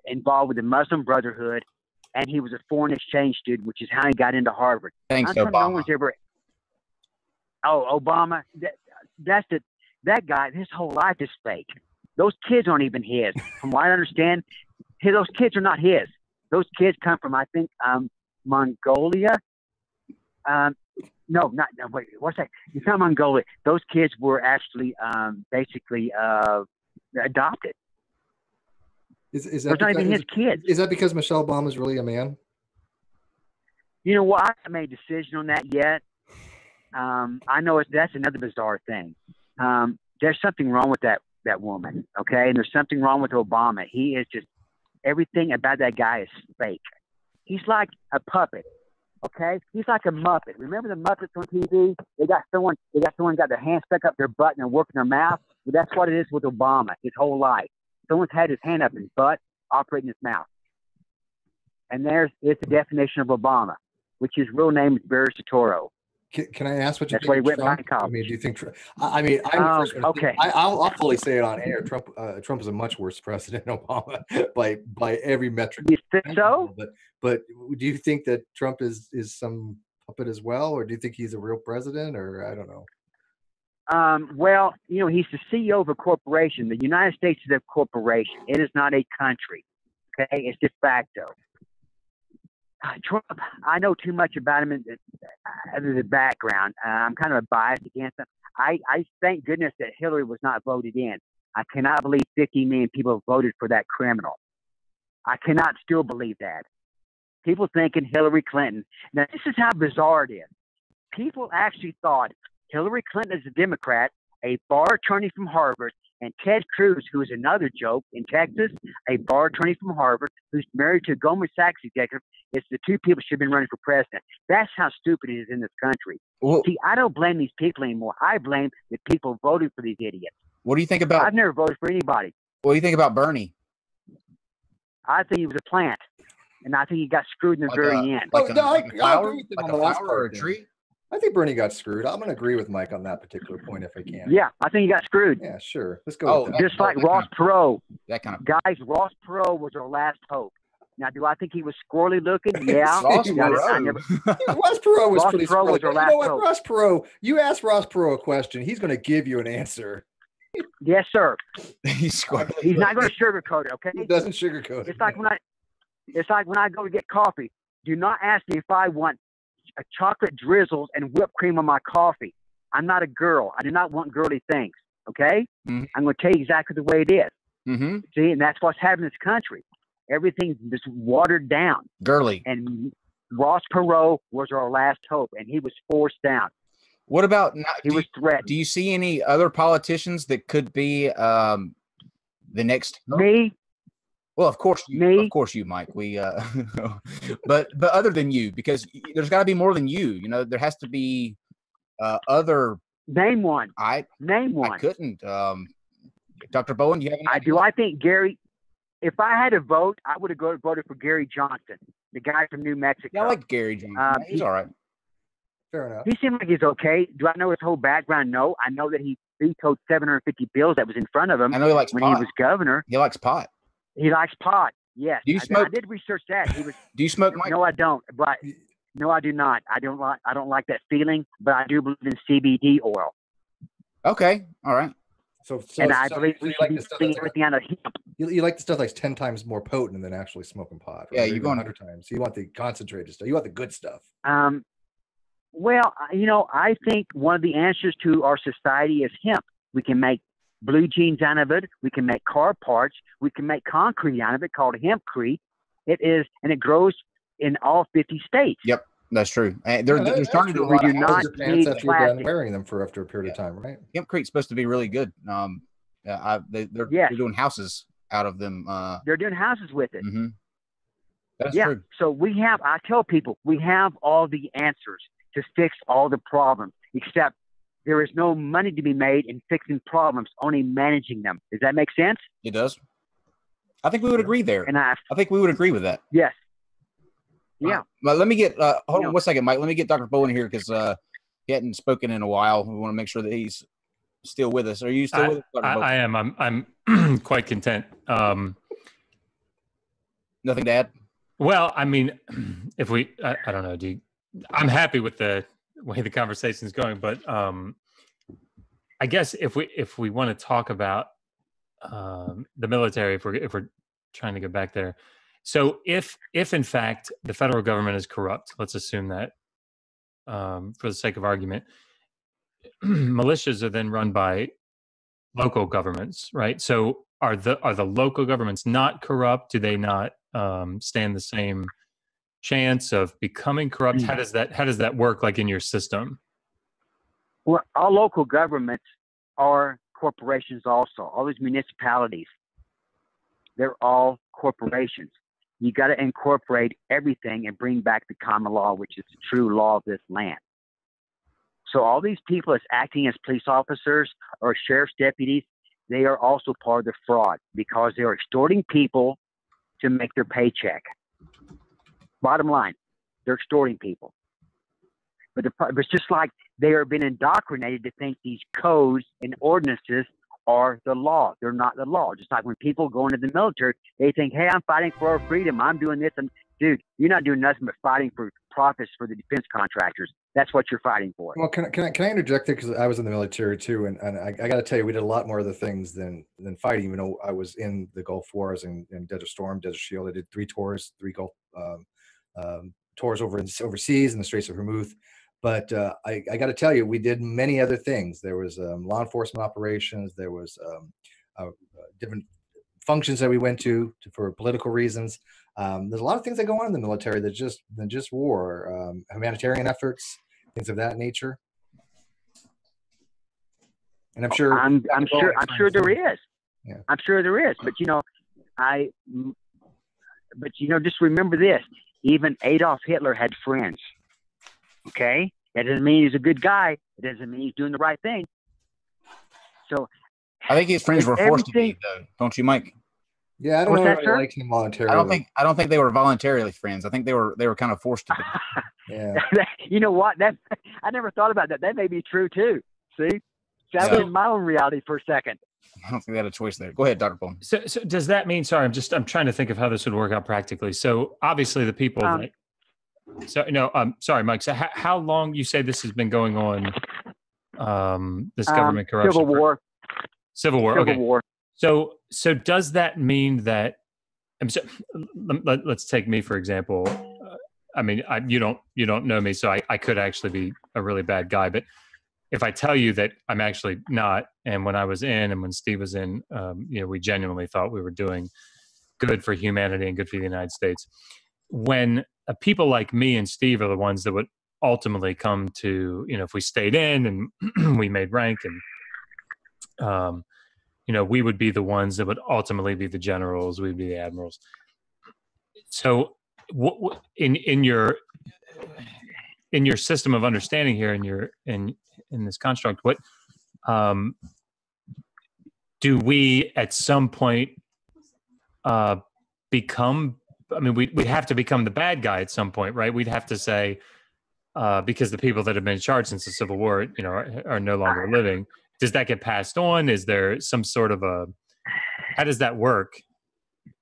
[SPEAKER 6] involved with the Muslim Brotherhood, and he was a foreign exchange student, which is how he got into Harvard.
[SPEAKER 3] Thanks, Obama.
[SPEAKER 6] Obama, that guy, his whole life is fake. Those kids aren't even his. From what I understand, those kids are not his. Those kids come from, I think, Mongolia. Wait, what's that? It's not Mongolia. Those kids were actually basically adopted.
[SPEAKER 4] Is
[SPEAKER 6] that not even his kids?
[SPEAKER 4] Is that because Michelle Obama is really a man?
[SPEAKER 6] You know what? I haven't made a decision on that yet. I know that's another bizarre thing. There's something wrong with that woman, okay? And there's something wrong with Obama. He is just, everything about that guy is fake. He's like a puppet. Okay, he's like a Muppet. Remember the Muppets on TV? They got someone got their hand stuck up their butt and they're working their mouth. Well, that's what it is with Obama. His whole life, someone's had his hand up his butt, operating his mouth. And it's the definition of Obama, which his real name is 🀭Support.
[SPEAKER 4] Can I ask what you
[SPEAKER 6] That's
[SPEAKER 4] think
[SPEAKER 6] why he
[SPEAKER 4] of
[SPEAKER 6] went
[SPEAKER 4] Trump?
[SPEAKER 6] back to college.
[SPEAKER 4] I mean, do you think Trump? I mean, I'm the first one.
[SPEAKER 6] Okay.
[SPEAKER 4] I'll fully say it on air. Trump is a much worse president than Obama by every metric.
[SPEAKER 6] You think so?
[SPEAKER 4] But do you think that Trump is some puppet as well, or do you think he's a real president, or I don't know?
[SPEAKER 6] Well, he's the CEO of a corporation. The United States is a corporation. It is not a country. Okay, it's de facto. Trump, I know too much about him other than background. I'm kind of biased against him. I thank goodness that Hillary was not voted in. I cannot believe 50 million people voted for that criminal. I cannot still believe that. People thinking Hillary Clinton. Now, this is how bizarre it is. People actually thought Hillary Clinton is a Democrat, a bar attorney from Harvard, and Ted Cruz, who is another joke in Texas, a bar attorney from Harvard, who's married to a Goldman Sachs executive. It's the two people should have been running for president. That's how stupid it is in this country.
[SPEAKER 3] Well,
[SPEAKER 6] see, I don't blame these people anymore. I blame the people voting for these idiots.
[SPEAKER 3] what do you think about?
[SPEAKER 6] I've never voted for anybody.
[SPEAKER 3] What do you think about Bernie?
[SPEAKER 6] I think he was a plant, and I think he got screwed in the very end.
[SPEAKER 4] I agree with him on the last
[SPEAKER 3] or
[SPEAKER 4] part.
[SPEAKER 3] a tree?
[SPEAKER 4] I think Bernie got screwed. I'm going to agree with Mike on that particular point if I can.
[SPEAKER 6] Yeah, I think he got screwed.
[SPEAKER 4] Yeah, sure. Let's go. With that.
[SPEAKER 6] Just like Ross Perot.
[SPEAKER 3] That kind of
[SPEAKER 6] guys. Ross Perot was our last hope. Now, do I think he was squirrely looking? Yeah.
[SPEAKER 3] Ross
[SPEAKER 4] Perot was pretty squirrely.
[SPEAKER 6] Was our last
[SPEAKER 4] you know what,
[SPEAKER 6] hope.
[SPEAKER 4] Ross Perot? You ask Ross Perot a question, he's going to give you an answer.
[SPEAKER 6] Yes, sir.
[SPEAKER 3] He's
[SPEAKER 6] not going to sugarcoat it. Okay.
[SPEAKER 4] He doesn't sugarcoat it.
[SPEAKER 6] It's like when I go to get coffee. Do not ask me if I want a chocolate drizzles and whipped cream on my coffee. I'm not a girl. I do not want girly things. Okay.
[SPEAKER 3] Mm-hmm.
[SPEAKER 6] I'm going to tell you exactly the way it is.
[SPEAKER 3] Mm-hmm.
[SPEAKER 6] See, and that's what's happening in this country. Everything's just watered down.
[SPEAKER 3] Girly.
[SPEAKER 6] And Ross Perot was our last hope, and he was forced down.
[SPEAKER 3] What about
[SPEAKER 6] he was threatened?
[SPEAKER 3] Do you see any other politicians that could be the next?
[SPEAKER 6] Me?
[SPEAKER 3] Well, of course you, Mike. We, but other than you, because there's got to be more than you. There has to be other.
[SPEAKER 6] Name one. Name one.
[SPEAKER 3] I couldn't. Dr. Bowen, do you have any?
[SPEAKER 6] I think Gary. If I had to vote, I would have voted for Gary Johnson, the guy from New Mexico.
[SPEAKER 3] Yeah, I like Gary Johnson. He's all right.
[SPEAKER 4] Fair enough.
[SPEAKER 6] He seemed like he's okay. Do I know his whole background? No. I know that he vetoed 750 bills that was in front of him.
[SPEAKER 3] I know he likes
[SPEAKER 6] when
[SPEAKER 3] pot.
[SPEAKER 6] He was governor.
[SPEAKER 3] He likes pot.
[SPEAKER 6] He likes pot. Yes.
[SPEAKER 3] Do you smoke?
[SPEAKER 6] I did research that.
[SPEAKER 3] Do you smoke, Mike?
[SPEAKER 6] No, I don't. But no, I do not. I don't like that feeling. But I do believe in CBD oil.
[SPEAKER 3] Okay. All right.
[SPEAKER 4] So
[SPEAKER 6] I believe we like the stuff everything out of hemp.
[SPEAKER 4] You like the stuff that's 10 times more potent than actually smoking pot. Right?
[SPEAKER 3] Yeah, you want
[SPEAKER 4] 100 times. You want the concentrated stuff. You want the good stuff.
[SPEAKER 6] Well, I think one of the answers to our society is hemp. We can make blue jeans out of it. We can make car parts. We can make concrete out of it called hempcrete. It grows in all 50 states.
[SPEAKER 3] Yep. That's true. They're starting to.
[SPEAKER 6] We do not need
[SPEAKER 4] after you're done wearing them after a period of time, right?
[SPEAKER 3] Hempcrete's supposed to be really good. They're doing houses out of them.
[SPEAKER 6] They're doing houses with it.
[SPEAKER 3] Mm-hmm. That's true.
[SPEAKER 6] So I tell people, we have all the answers to fix all the problems, except there is no money to be made in fixing problems, only managing them. Does that make sense?
[SPEAKER 3] It does. I think we would agree there.
[SPEAKER 6] And I
[SPEAKER 3] think we would agree with that.
[SPEAKER 6] Yes. Yeah.
[SPEAKER 3] But let me get hold on one second, Mike. Let me get Dr. Bowen here because he hadn't spoken in a while. We want to make sure that he's still with us. Are you still with us, Dr. Bowen?
[SPEAKER 7] I am. I'm quite content.
[SPEAKER 3] Nothing to add?
[SPEAKER 7] Well, I mean, if I don't know, I'm happy with the way the conversation is going, but I guess if we want to talk about the military, if we're trying to get back there. So if in fact the federal government is corrupt, let's assume that for the sake of argument, militias are then run by local governments, right? So are the local governments not corrupt? Do they not stand the same chance of becoming corrupt? How does that work, like in your system?
[SPEAKER 6] Well, all local governments are corporations also. All these municipalities, they're all corporations. you got to incorporate everything and bring back the common law, which is the true law of this land. So all these people that's acting as police officers or sheriff's deputies, they are also part of the fraud because they're extorting people to make their paycheck. Bottom line, they're extorting people. But it's just like they are being indoctrinated to think these codes and ordinances are the law. They're not the law. Just like when people go into the military, they think, hey, I'm fighting for our freedom. I'm doing this. And dude, you're not doing nothing but fighting for profits for the defense contractors. That's what you're fighting for.
[SPEAKER 4] Well, can I interject there? Because I was in the military too, and I got to tell you, we did a lot more other things than fighting. Even though I was in the Gulf Wars and Desert Storm, Desert Shield, I did 3 tours, 3 Gulf tours overseas in the Straits of Hormuz. But I got to tell you, we did many other things. There was law enforcement operations. There was different functions that we went to for political reasons. There's a lot of things that go on in the military than just war, humanitarian efforts, things of that nature. And I'm sure there is. Yeah. I'm sure there is. But
[SPEAKER 6] just remember this: even Adolf Hitler had friends. Okay, that doesn't mean he's a good guy. It doesn't mean he's doing the right thing. So,
[SPEAKER 3] I think his friends were forced to be, though, don't you, Mike?
[SPEAKER 4] Yeah, I don't know if I liked him voluntarily.
[SPEAKER 3] I don't think they were voluntarily friends. I think they were kind of forced to be.
[SPEAKER 4] Yeah.
[SPEAKER 6] You know what? I never thought about that. That may be true too. See, that was in my own reality for a second.
[SPEAKER 3] I don't think they had a choice there. Go ahead, Dr. Paul.
[SPEAKER 7] So does that mean? Sorry, I'm trying to think of how this would work out practically. So obviously the people that. So sorry, Mike. So how long you say this has been going on? This government corruption.
[SPEAKER 6] Civil War.
[SPEAKER 7] Civil War.
[SPEAKER 6] Civil
[SPEAKER 7] Okay.
[SPEAKER 6] War.
[SPEAKER 7] So does that mean that? Let's take me for example. You don't know me, so I could actually be a really bad guy. But if I tell you that I'm actually not, and when I was in, and when Steve was in, we genuinely thought we were doing good for humanity and good for the United States. When people like me and Steve are the ones that would ultimately come to, if we stayed in and we made rank and, we would be the ones that would ultimately be the generals, we'd be the admirals. So in your system of understanding here, in this construct, what do we at some point become? We'd have to become the bad guy at some point, right? We'd have to say, because the people that have been in charge since the Civil War, are no longer living. Does that get passed on? Is there some sort of how does that work?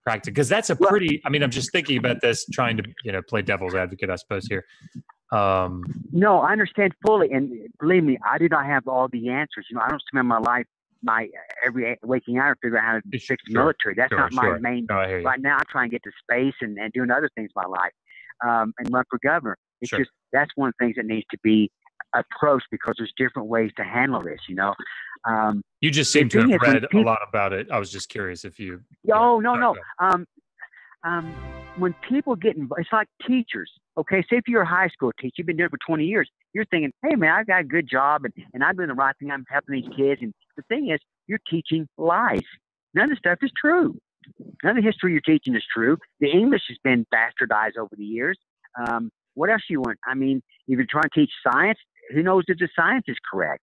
[SPEAKER 7] Practically? Because that's a pretty, I'm just thinking about this, trying to, play devil's advocate, I suppose, here.
[SPEAKER 6] No, I understand fully. And believe me, I do not have all the answers. I don't spend my life, every waking hour figure out how to fix the military. That's not my main. Right now, I'm trying to get to space and doing other things in my life, and run for governor. It's just that's one of the things that needs to be approached because there's different ways to handle this.
[SPEAKER 7] You just seem to have read a lot about it. I was just curious if you.
[SPEAKER 6] Oh no. When people get involved, it's like teachers. Okay, say if you're a high school teacher, you've been doing it for 20 years. You're thinking, hey man, I've got a good job and I'm doing the right thing. I'm helping these kids. And the thing is, you're teaching lies. None of the stuff is true. None of the history you're teaching is true. The English has been bastardized over the years. What else you want? If you're trying to teach science, who knows if the science is correct?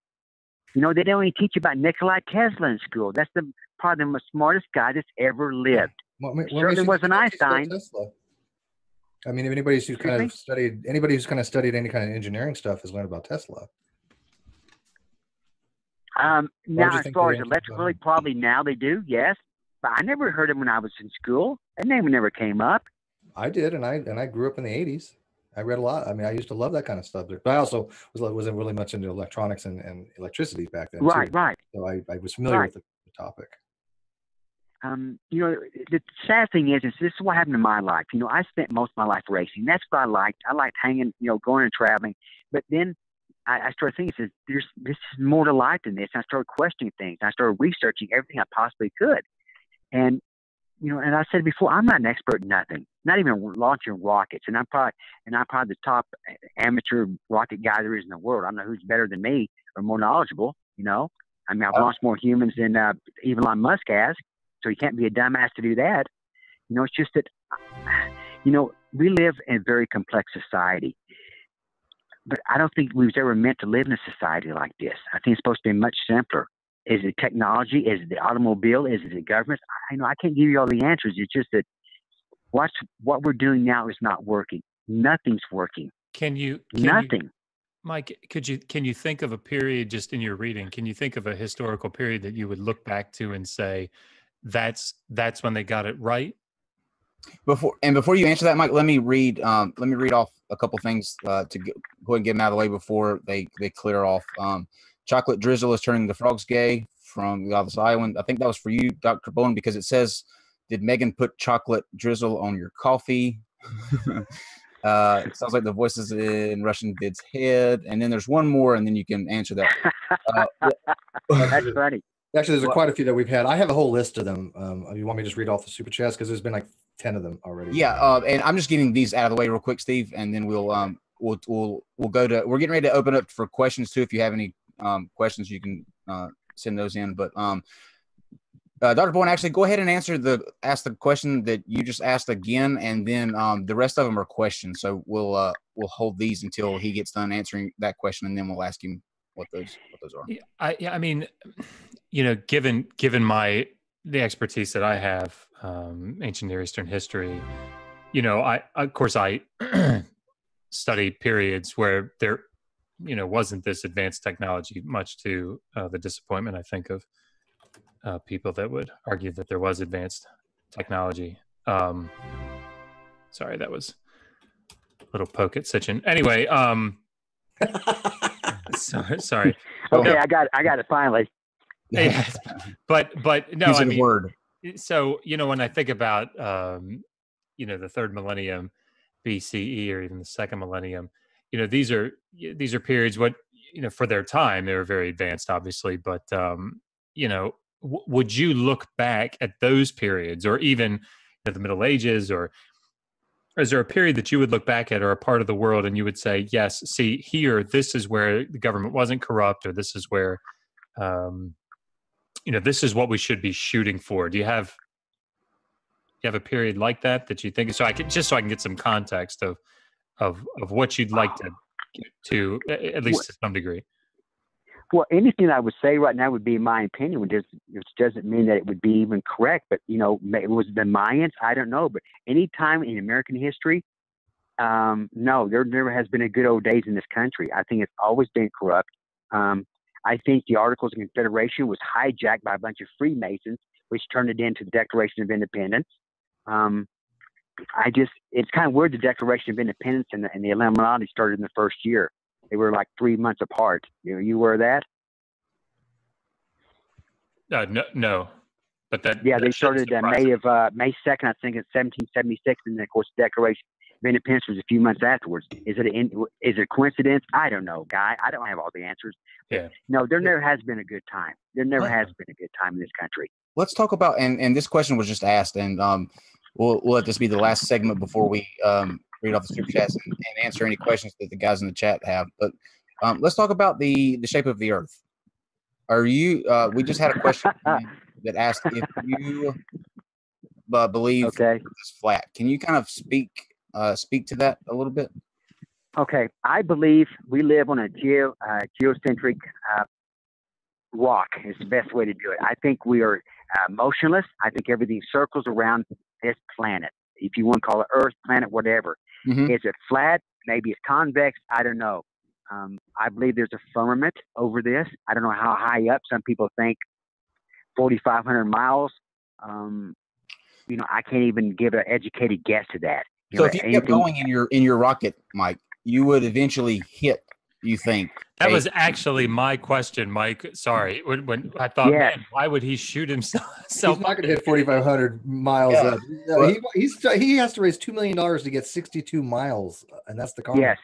[SPEAKER 6] They don't even teach you about Nikola Tesla in school. That's probably the smartest guy that's ever lived. Certainly wasn't Einstein.
[SPEAKER 4] If anybody who's kind of studied any kind of engineering stuff has learned about Tesla.
[SPEAKER 6] Now, as far as electrically, probably now they do, yes. But I never heard him when I was in school. That name never came up.
[SPEAKER 4] I did, and I grew up in the 80s. I read a lot. I used to love that kind of stuff. But I also wasn't really much into electronics and electricity back then.
[SPEAKER 6] Right,
[SPEAKER 4] too.
[SPEAKER 6] right.
[SPEAKER 4] So I was familiar with the topic.
[SPEAKER 6] The sad thing is this is what happened in my life. I spent most of my life racing. That's what I liked. I liked hanging, going and traveling. But then I started thinking, this is more to life than this. And I started questioning things. I started researching everything I possibly could. And, and I said before, I'm not an expert in nothing, not even launching rockets. And I'm probably the top amateur rocket guy there is in the world. I don't know who's better than me or more knowledgeable, I've launched more humans than even Elon Musk has. So you can't be a dumbass to do that. It's just that, we live in a very complex society. But I don't think we was ever meant to live in a society like this. I think it's supposed to be much simpler. Is it technology? Is it the automobile? Is it the government? I can't give you all the answers. It's just that what we're doing now is not working. Nothing's working. Nothing.
[SPEAKER 7] Mike, can you think of a period just in your reading? Can you think of a historical period that you would look back to and say, that's when they got it right?
[SPEAKER 3] Before you answer that, Mike, let me read off a couple things to go ahead and get them out of the way before they clear off. Chocolate drizzle is turning the frogs gay from Galveston Island. I think that was for you, Dr. Bowen, because it says, "Did Megan put chocolate drizzle on your coffee?" It sounds like the voices in Russian Vid's head, and then there's one more, and then you can answer that.
[SPEAKER 6] That's funny.
[SPEAKER 4] Actually, there's quite a few that we've had. I have a whole list of them. You want me to just read off the super chats, because there's been like 10 of them already.
[SPEAKER 3] Yeah, and I'm just getting these out of the way real quick, Steve, and then we'll go to. We're getting ready to open up for questions too. If you have any questions, you can send those in. But Dr. Bowen, actually, go ahead and ask the question that you just asked again, and then the rest of them are questions. So we'll hold these until he gets done answering that question, and then we'll ask him what those are.
[SPEAKER 7] I mean, given the expertise that I have, ancient Near Eastern history, I study periods where there, wasn't this advanced technology, much to the disappointment, I think, of people that would argue that there was advanced technology. Sorry, that was a little poke at Sitchin. Anyway, sorry.
[SPEAKER 6] Okay, no. I got it finally.
[SPEAKER 7] Yeah, but no,
[SPEAKER 3] I mean, word.
[SPEAKER 7] So when I think about the third millennium BCE, or even the second millennium, these are periods for their time they were very advanced, obviously, but would you look back at those periods, or even the Middle Ages, or is there a period that you would look back at, or a part of the world, and you would say, yes, see here, this is where the government wasn't corrupt, or this is where this is what we should be shooting for? Do you have a period like that you think, so I can get some context of what you'd like to at least to some degree?
[SPEAKER 6] Well, anything I would say right now would be my opinion, which doesn't mean that it would be even correct. But, it was the Mayans? I don't know. But any time in American history, no, there never has been a good old days in this country. I think it's always been corrupt. I think the Articles of Confederation was hijacked by a bunch of Freemasons, which turned it into the Declaration of Independence. It's kind of weird, the Declaration of Independence and the Illuminati started in the first year. They were like 3 months apart. You aware of that?
[SPEAKER 7] No, but that
[SPEAKER 6] they started May 2nd, I think, in 1776, and then of course the Declaration of Independence was a few months afterwards. Is it a coincidence? I don't know, Guy. I don't have all the answers.
[SPEAKER 7] Yeah.
[SPEAKER 6] No, there never has been a good time. There never has been a good time in this country.
[SPEAKER 3] Let's talk about and this question was just asked, and we'll let this be the last segment before we read off the super chats and answer any questions that the guys in the chat have. But let's talk about the shape of the Earth. Are you? We just had a question that asked if you believe it's flat. Can you kind of speak to that a little bit?
[SPEAKER 6] Okay, I believe we live on a geocentric rock. Is the best way to do it. I think we are motionless. I think everything circles around this planet. If you want to call it Earth, planet, whatever. Mm-hmm. Is it flat? Maybe it's convex. I don't know. I believe there's a firmament over this. I don't know how high up. Some people think 4,500 miles. I can't even give an educated guess to that.
[SPEAKER 3] So if you kept going in your rocket, Mike, you would eventually hit. You think
[SPEAKER 7] that was actually my question, Mike? Sorry, when I thought, man, why would he shoot himself?
[SPEAKER 4] He's not going to hit 4,500 miles up. He has to raise $2 million to get 62 miles, and that's the Kármán.
[SPEAKER 6] Yes,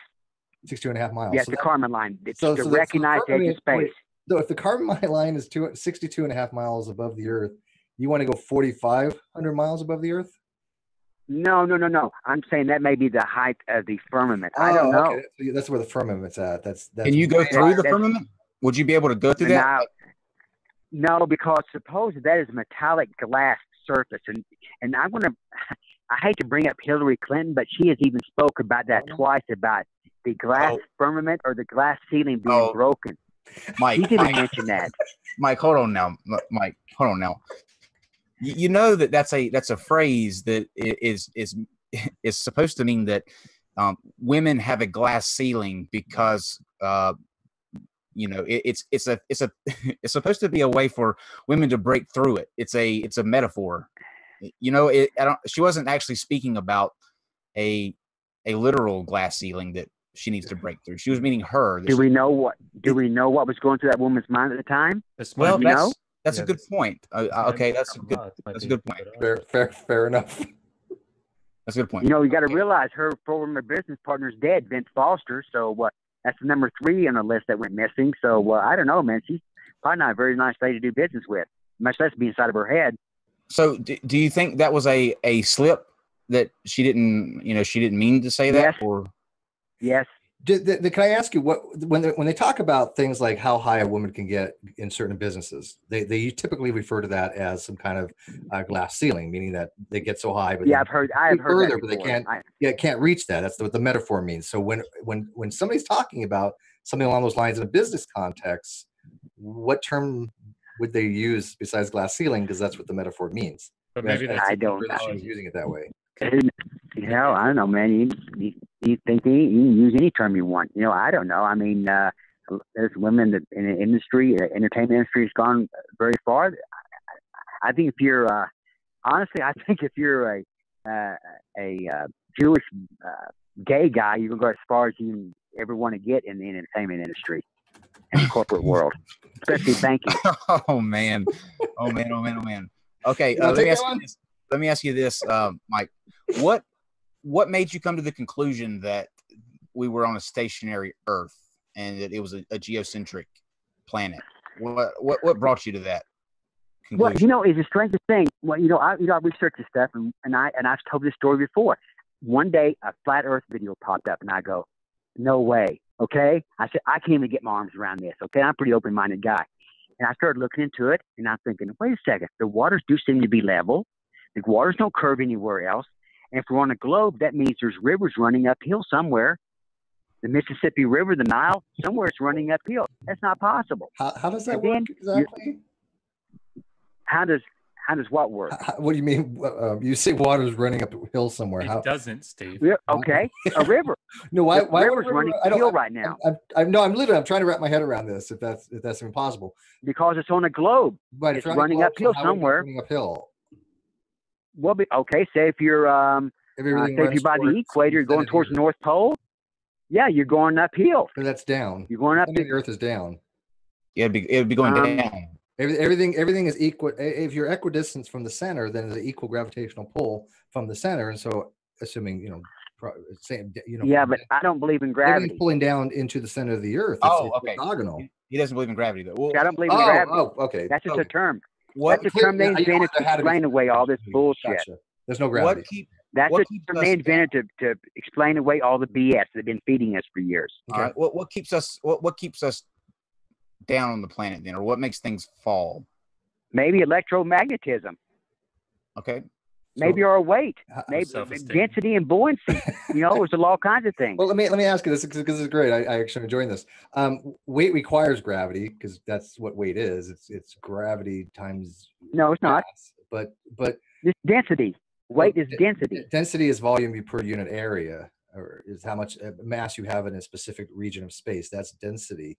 [SPEAKER 4] 62.5 miles.
[SPEAKER 6] Yes, the Kármán line. It's to recognize the edge of space.
[SPEAKER 4] So if the Kármán line is 62.5 miles above the Earth, you want to go 4,500 miles above the Earth?
[SPEAKER 6] No. I'm saying that may be the height of the firmament. I don't know.
[SPEAKER 4] Okay. That's where the firmament's at. That's
[SPEAKER 3] Can you go through the firmament? Would you be able to go through that?
[SPEAKER 6] No, because suppose that is metallic glass surface. And I want to, I hate to bring up Hillary Clinton, but she has even spoke about that twice, about the glass firmament or the glass ceiling being broken.
[SPEAKER 3] Mike,
[SPEAKER 6] He didn't mention that.
[SPEAKER 3] Mike, hold on now. Mike, hold on now. You know that's a phrase that is supposed to mean that women have a glass ceiling because it's supposed to be a way for women to break through it. It's a metaphor. She wasn't actually speaking about a literal glass ceiling that she needs to break through. She was meaning her.
[SPEAKER 6] Do we know what was going through that woman's mind at the time?
[SPEAKER 3] Well, that's a good point. Okay, that's a good point.
[SPEAKER 4] Fair enough.
[SPEAKER 3] That's a good point.
[SPEAKER 6] You got to realize her former business partner's dead, Vince Foster. So that's the number 3 on the list that went missing. So I don't know, man. She's probably not a very nice lady to do business with, much less be inside of her head.
[SPEAKER 3] So do you think that was a slip that she didn't mean to say that?
[SPEAKER 6] Yes.
[SPEAKER 3] Or
[SPEAKER 6] yes.
[SPEAKER 4] Can I ask you when they talk about things like how high a woman can get in certain businesses, they typically refer to that as some kind of glass ceiling, meaning that they get so high, but
[SPEAKER 6] I've heard
[SPEAKER 4] further,
[SPEAKER 6] that
[SPEAKER 4] but they can't reach that. That's what the metaphor means. So when somebody's talking about something along those lines in a business context, what term would they use besides glass ceiling? Because that's what the metaphor means.
[SPEAKER 7] But maybe
[SPEAKER 6] I don't know.
[SPEAKER 4] She was using it that way.
[SPEAKER 6] I don't know, man. You think you can use any term you want. I don't know. I mean, there's women that in the industry, entertainment industry has gone very far. I think if you're, honestly, if you're a Jewish gay guy, you can go as far as you ever want to get in the entertainment industry and the corporate world, especially banking.
[SPEAKER 3] Oh man. Okay, let me ask you this, Mike. What made you come to the conclusion that we were on a stationary Earth and that it was a geocentric planet? What brought you to that conclusion?
[SPEAKER 6] Well, it's the strangest thing. Well, I researched this stuff and I've told this story before. One day a flat Earth video popped up and I go, no way. Okay. I said, I can't even get my arms around this. Okay. I'm a pretty open-minded guy. And I started looking into it and I'm thinking, wait a second. The waters do seem to be level. The waters don't curve anywhere else. And if we're on a globe, that means there's rivers running uphill somewhere. The Mississippi River, the Nile, somewhere it's running uphill. That's not possible.
[SPEAKER 4] How does that work exactly?
[SPEAKER 6] How does what work?
[SPEAKER 4] What do you mean? You say water's running uphill somewhere.
[SPEAKER 7] It doesn't, Steve.
[SPEAKER 6] Okay, a river.
[SPEAKER 4] No, why
[SPEAKER 6] river's running uphill right now?
[SPEAKER 4] I'm trying to wrap my head around this. If that's even possible.
[SPEAKER 6] Because it's on a globe.
[SPEAKER 4] But
[SPEAKER 6] it's running uphill somewhere.
[SPEAKER 4] Running uphill.
[SPEAKER 6] Well, okay. Say if you're by the equator, you're going towards the North Pole. Yeah, you're going uphill.
[SPEAKER 4] But that's down.
[SPEAKER 6] You're going up.
[SPEAKER 4] The Earth is down.
[SPEAKER 3] Yeah, it'd be going down.
[SPEAKER 4] Everything is equal. If you're equidistant from the center, then there's an equal gravitational pull from the center. And so, assuming
[SPEAKER 6] Yeah, but I don't believe in gravity.
[SPEAKER 4] Everything's pulling down into the center of the Earth.
[SPEAKER 3] It's
[SPEAKER 4] okay. Orthogonal.
[SPEAKER 3] He doesn't believe in gravity, though. Well,
[SPEAKER 6] I don't believe in gravity.
[SPEAKER 4] Oh, okay.
[SPEAKER 6] That's just a term.
[SPEAKER 3] That's
[SPEAKER 6] a term they invented to explain away all this bullshit.
[SPEAKER 4] Gotcha. There's no gravity.
[SPEAKER 6] That's a term they invented to explain away all the BS they've been feeding us for years.
[SPEAKER 3] Okay. All right. What keeps us down on the planet then, or what makes things fall?
[SPEAKER 6] Maybe electromagnetism.
[SPEAKER 3] Okay.
[SPEAKER 6] Maybe our weight, maybe density and buoyancy. There's all kinds of things.
[SPEAKER 4] Well, let me ask you this because this is great. I actually enjoying this. Weight requires gravity because that's what weight is. It's gravity times.
[SPEAKER 6] No, it's not.
[SPEAKER 4] But
[SPEAKER 6] it's density. Weight is density.
[SPEAKER 4] Density is volume per unit area, or is how much mass you have in a specific region of space. That's density.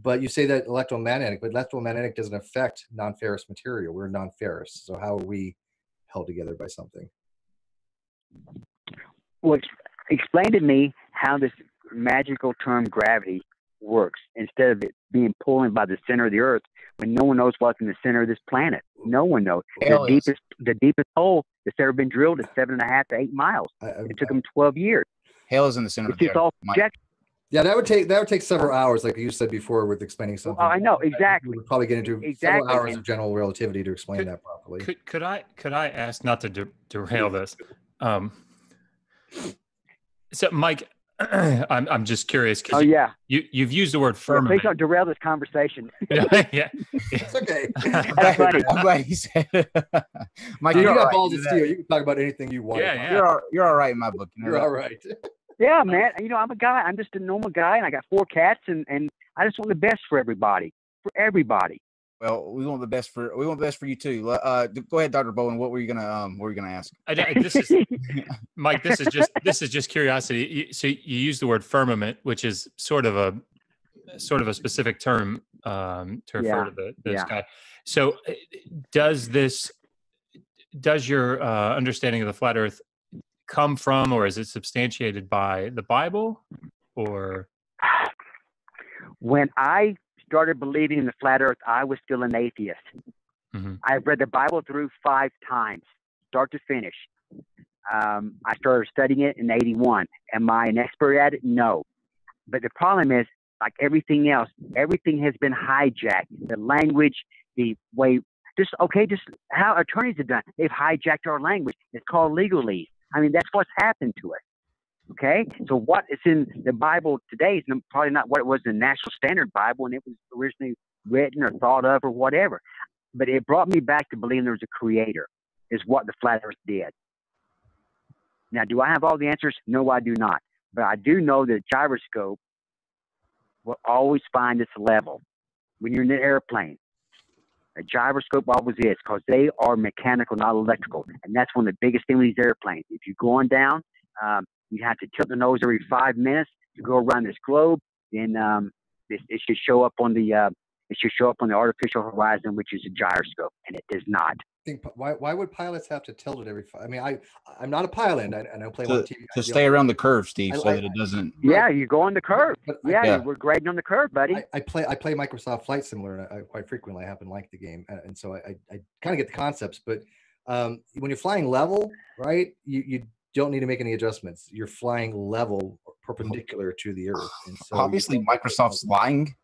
[SPEAKER 4] But you say that electromagnetic doesn't affect non-ferrous material. We're non-ferrous, so how are we held together by something?
[SPEAKER 6] Well, explain to me how this magical term gravity works instead of it being pulling by the center of the Earth when no one knows what's in the center of this planet. No one knows. The deepest hole that's ever been drilled is 7.5 to 8 miles. It took them 12 years.
[SPEAKER 3] Hell is in the center of the Earth.
[SPEAKER 4] Yeah, that would take several hours, like you said before, with explaining something.
[SPEAKER 6] I know exactly.
[SPEAKER 4] We would probably get into several hours of general relativity to explain that properly.
[SPEAKER 7] Could I ask, not to derail this? So, Mike, I'm just curious because
[SPEAKER 6] yeah.
[SPEAKER 7] you've used the word
[SPEAKER 6] Please
[SPEAKER 7] firmament.
[SPEAKER 6] don't derail this conversation.
[SPEAKER 7] Yeah.
[SPEAKER 4] It's okay.
[SPEAKER 6] That's funny.
[SPEAKER 3] I'm glad he said it. Mike,
[SPEAKER 4] You
[SPEAKER 3] you're
[SPEAKER 4] got
[SPEAKER 3] all right.
[SPEAKER 4] balls of steel. You can talk about anything you want.
[SPEAKER 7] Yeah,
[SPEAKER 3] You're all right in my book. You know
[SPEAKER 4] You're
[SPEAKER 3] that?
[SPEAKER 4] all right.
[SPEAKER 6] Yeah, man. You know, I'm a guy. I'm just a normal guy, and I got 4 cats, and I just want the best for everybody. For everybody.
[SPEAKER 3] Well, we want the best for you too. Go ahead, Dr. Bowen. What were you gonna ask?
[SPEAKER 7] This is Mike. This is just curiosity. So you use the word firmament, which is sort of a specific term to refer to the sky. So does your understanding of the flat Earth come from, or is it substantiated by the Bible, or?
[SPEAKER 6] When I started believing in the flat Earth, I was still an atheist.
[SPEAKER 7] Mm-hmm.
[SPEAKER 6] I've read the Bible through 5 times, start to finish. I started studying it in 81. Am I an expert at it? No. But the problem is, like everything else, everything has been hijacked. The language, the way, just how attorneys have done. They've hijacked our language. It's called legalese. I mean, that's what's happened to us. Okay, so what is in the Bible today is probably not what it was in the National Standard Bible, and it was originally written or thought of or whatever. But it brought me back to believing there was a creator, is what the flat Earth did. Now, do I have all the answers? No, I do not. But I do know that a gyroscope will always find its level when you're in an airplane. A gyroscope always is, because they are mechanical, not electrical. And that's one of the biggest things with these airplanes. If you're going down, you have to tilt the nose every 5 minutes to go around this globe. Then it should show up on the artificial horizon, which is a gyroscope, and it does not.
[SPEAKER 4] Why would pilots have to tilt it every 5? I mean, I'm not a pilot. I don't play on TV.
[SPEAKER 3] To stay around the curve, Steve, so that it doesn't.
[SPEAKER 6] Yeah, you go on the curve.
[SPEAKER 4] But
[SPEAKER 6] we're grading on the curve, buddy.
[SPEAKER 4] I play Microsoft Flight Simulator, and quite frequently I happen to like the game, and so I kind of get the concepts. But when you're flying level, right, you don't need to make any adjustments. You're flying level, perpendicular to the Earth. And so
[SPEAKER 3] obviously, Microsoft's lying.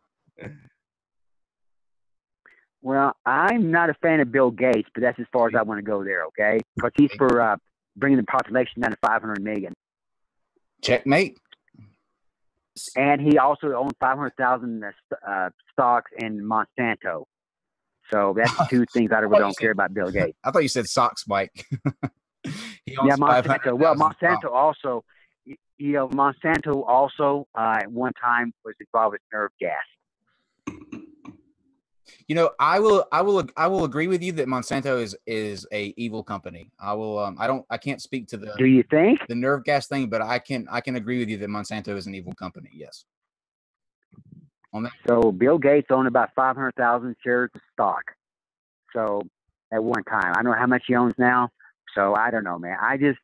[SPEAKER 6] Well, I'm not a fan of Bill Gates, but that's as far as I want to go there, okay? Because he's for bringing the population down to 500 million.
[SPEAKER 3] Checkmate.
[SPEAKER 6] And he also owns 500,000 stocks in Monsanto. So that's 2 things I really don't care about Bill Gates.
[SPEAKER 3] I thought you said socks, Mike.
[SPEAKER 6] Yeah, Monsanto. Well, Monsanto also, Monsanto also at one time was involved with nerve gas.
[SPEAKER 3] I will agree with you that Monsanto is a evil company. I can't speak to the.
[SPEAKER 6] Do you think
[SPEAKER 3] the nerve gas thing? But I can agree with you that Monsanto is an evil company. Yes. On that.
[SPEAKER 6] So Bill Gates owned about 500,000 shares of stock. So at one time, I don't know how much he owns now. So I don't know, man. I just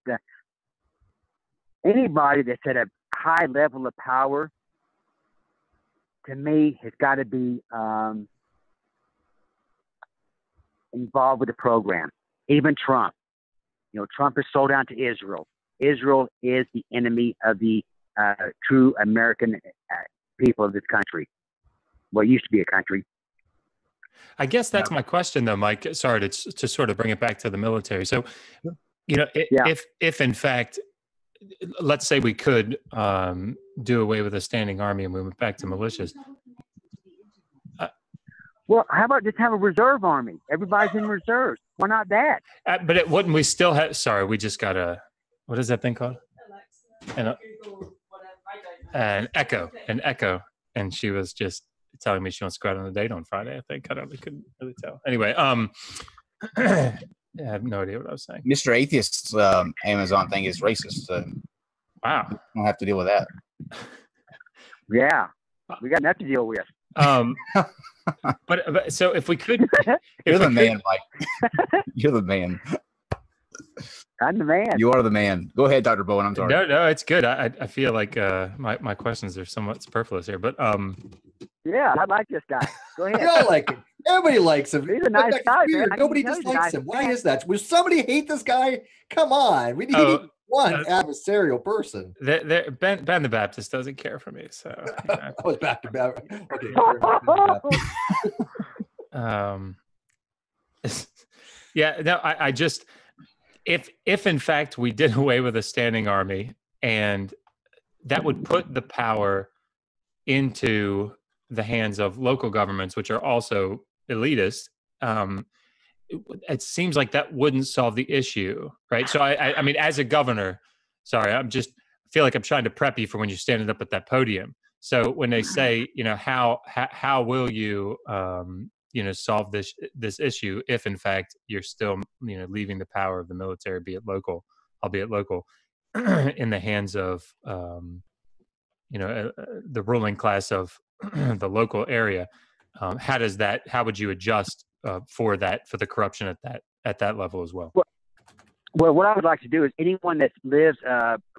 [SPEAKER 6] anybody that's at a high level of power, to me, has got to be involved with the program. Even Trump. Trump is sold out to Israel. Israel is the enemy of the true American people of this country. Well, it used to be a country.
[SPEAKER 7] I guess that's my question, though, Mike. Sorry to sort of bring it back to the military. So, if in fact, let's say we could do away with a standing army and we went back to militias.
[SPEAKER 6] Well, how about just have a reserve army? Everybody's in reserves. Why not that?
[SPEAKER 7] But wouldn't we still have? Sorry, we just got what is that thing called? An Echo, and she was just telling me she wants to go out on a date on Friday. I think couldn't really tell. Anyway, I have no idea what I was saying.
[SPEAKER 3] Mr. Atheist's Amazon thing is racist. So
[SPEAKER 7] wow,
[SPEAKER 3] I don't have to deal with that.
[SPEAKER 6] Yeah, we got enough to deal with.
[SPEAKER 7] But so if we could,
[SPEAKER 3] you're the man, Mike. You're the man.
[SPEAKER 6] I'm the man.
[SPEAKER 3] You are the man. Go ahead, Dr. Bowen. I'm sorry.
[SPEAKER 7] No, it's good. I feel like my questions are somewhat superfluous here, but
[SPEAKER 6] yeah, I like this guy. Go ahead.
[SPEAKER 4] You all like him. Everybody likes him.
[SPEAKER 6] He's a nice guy, man.
[SPEAKER 4] Nobody dislikes him. Why is that? Will somebody hate this guy? Come on. We need one adversarial person.
[SPEAKER 7] Ben the Baptist doesn't care for me, so
[SPEAKER 4] I was back to back.
[SPEAKER 7] Okay. Yeah, no, I just if in fact we did away with a standing army and that would put the power into the hands of local governments, which are also elitist. It seems like that wouldn't solve the issue, right? So I mean, as a governor, sorry, I feel like I'm trying to prep you for when you're standing up at that podium. So when they say, how will you, solve this issue if in fact you're still, leaving the power of the military, albeit local, in the hands of, the ruling class of the local area. How would you adjust for the corruption at that level as well?
[SPEAKER 6] Well, what I would like to do is anyone that lives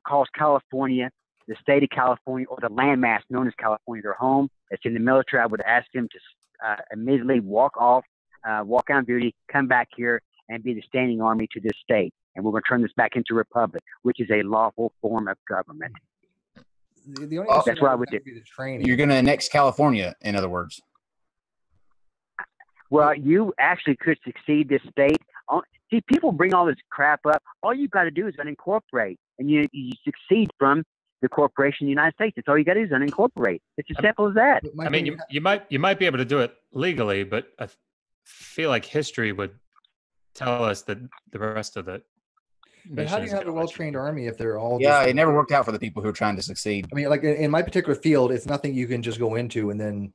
[SPEAKER 6] calls California, the state of California, or the landmass known as California, their home, that's in the military, I would ask them to immediately walk out of duty, come back here, and be the standing army to this state. And we're going to turn this back into a republic, which is a lawful form of government.
[SPEAKER 4] The only
[SPEAKER 6] that's what I would do.
[SPEAKER 4] The training.
[SPEAKER 3] You're going to annex California, in other words.
[SPEAKER 6] Well, you actually could succeed this state. See, people bring all this crap up. All you've got to do is unincorporate, and you succeed from the corporation of the United States. That's all you got to do is unincorporate. It's as simple as that.
[SPEAKER 7] I mean, you might be able to do it legally, but I feel like history would tell us that the rest of the
[SPEAKER 4] But how do you have a well-trained army if they're all?
[SPEAKER 3] Yeah, it never worked out for the people who are trying to succeed.
[SPEAKER 4] I mean, like in my particular field, it's nothing you can just go into and then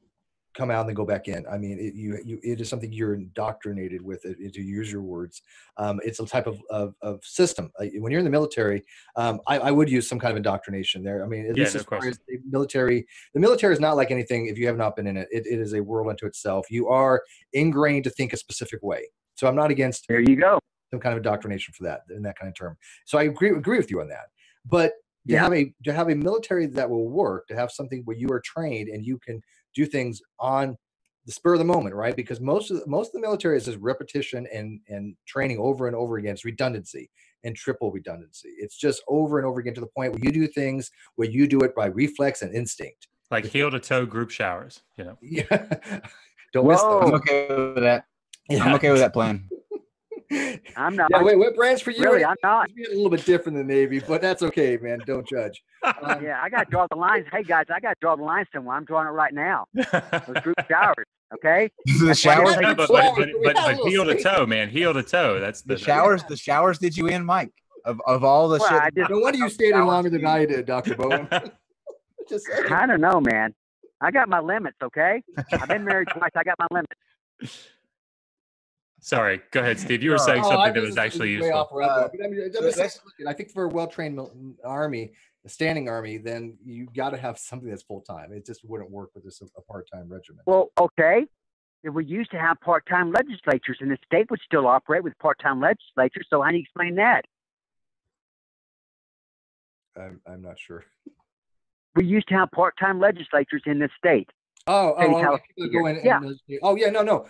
[SPEAKER 4] come out and then go back in. I mean, it is something you're indoctrinated with, to use your words. It's a type of system. When you're in the military, I would use some kind of indoctrination there. I mean, at least as far as the military is not like anything if you have not been in it. It is a world unto itself. You are ingrained to think a specific way. So I'm not against.
[SPEAKER 6] There you go.
[SPEAKER 4] Some kind of indoctrination for that in that kind of term. So I agree with you on that. But to have a military that will work, to have something where you are trained and you can do things on the spur of the moment, right? Because most of the military is just repetition and training over and over again. It's redundancy and triple redundancy. It's just over and over again to the point where you do things where you do it by reflex and instinct.
[SPEAKER 7] Like heel to toe group showers,
[SPEAKER 4] Yeah. Don't miss those.
[SPEAKER 3] I'm okay with that. Yeah. I'm okay with that plan.
[SPEAKER 6] I'm not.
[SPEAKER 4] Yeah, wait, what branch for you?
[SPEAKER 6] Really, I'm not.
[SPEAKER 4] It's a little bit different than Navy, but that's okay, man. Don't judge.
[SPEAKER 6] Yeah, I got to draw the lines. Hey, guys, I got to draw the lines somewhere. I'm drawing it right now. Those group showers, okay?
[SPEAKER 3] The showers?
[SPEAKER 7] But heel to toe, man. Heel to toe. That's
[SPEAKER 3] the showers. The showers did you in, Mike? Of all the shit.
[SPEAKER 4] No wonder you stayed in longer than I did, Dr. Bowen.
[SPEAKER 6] I don't know, man. I got my limits, okay? I've been married twice. I got my limits.
[SPEAKER 7] Sorry, go ahead, Steve. You were saying something that was actually useful.
[SPEAKER 4] I think for a well-trained army, a standing army, then you got to have something that's full-time. It just wouldn't work with a part-time regiment.
[SPEAKER 6] Well, okay. If we used to have part-time legislatures, and the state would still operate with part-time legislatures, so how do you explain that?
[SPEAKER 4] I'm not sure.
[SPEAKER 6] We used to have part-time legislatures in the state.
[SPEAKER 4] No.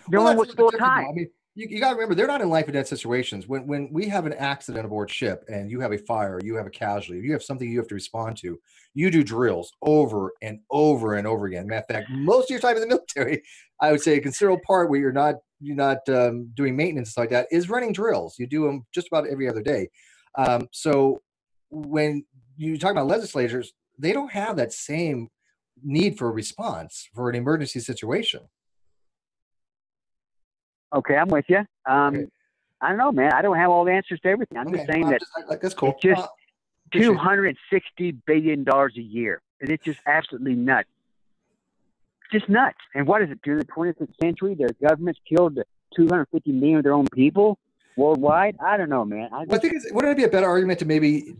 [SPEAKER 6] No one was full-time.
[SPEAKER 4] I mean, you got to remember, they're not in life and death situations. When we have an accident aboard ship and you have a fire, you have a casualty, you have something you have to respond to, you do drills over and over and over again. Matter of fact, most of your time in the military, I would say a considerable part where you're not doing maintenance like that is running drills. You do them just about every other day. So when you talk about legislators, they don't have that same need for a response for an emergency situation.
[SPEAKER 6] Okay, I'm with you. Okay. I don't know, man. I don't have all the answers to everything. I'm just saying
[SPEAKER 4] that's cool.
[SPEAKER 6] It's just $260 billion a year. And it's just absolutely nuts. It's just nuts. And what is it? During the 20th century, their governments killed 250 million of their own people worldwide? I don't know, man.
[SPEAKER 4] I think wouldn't it be a better argument to maybe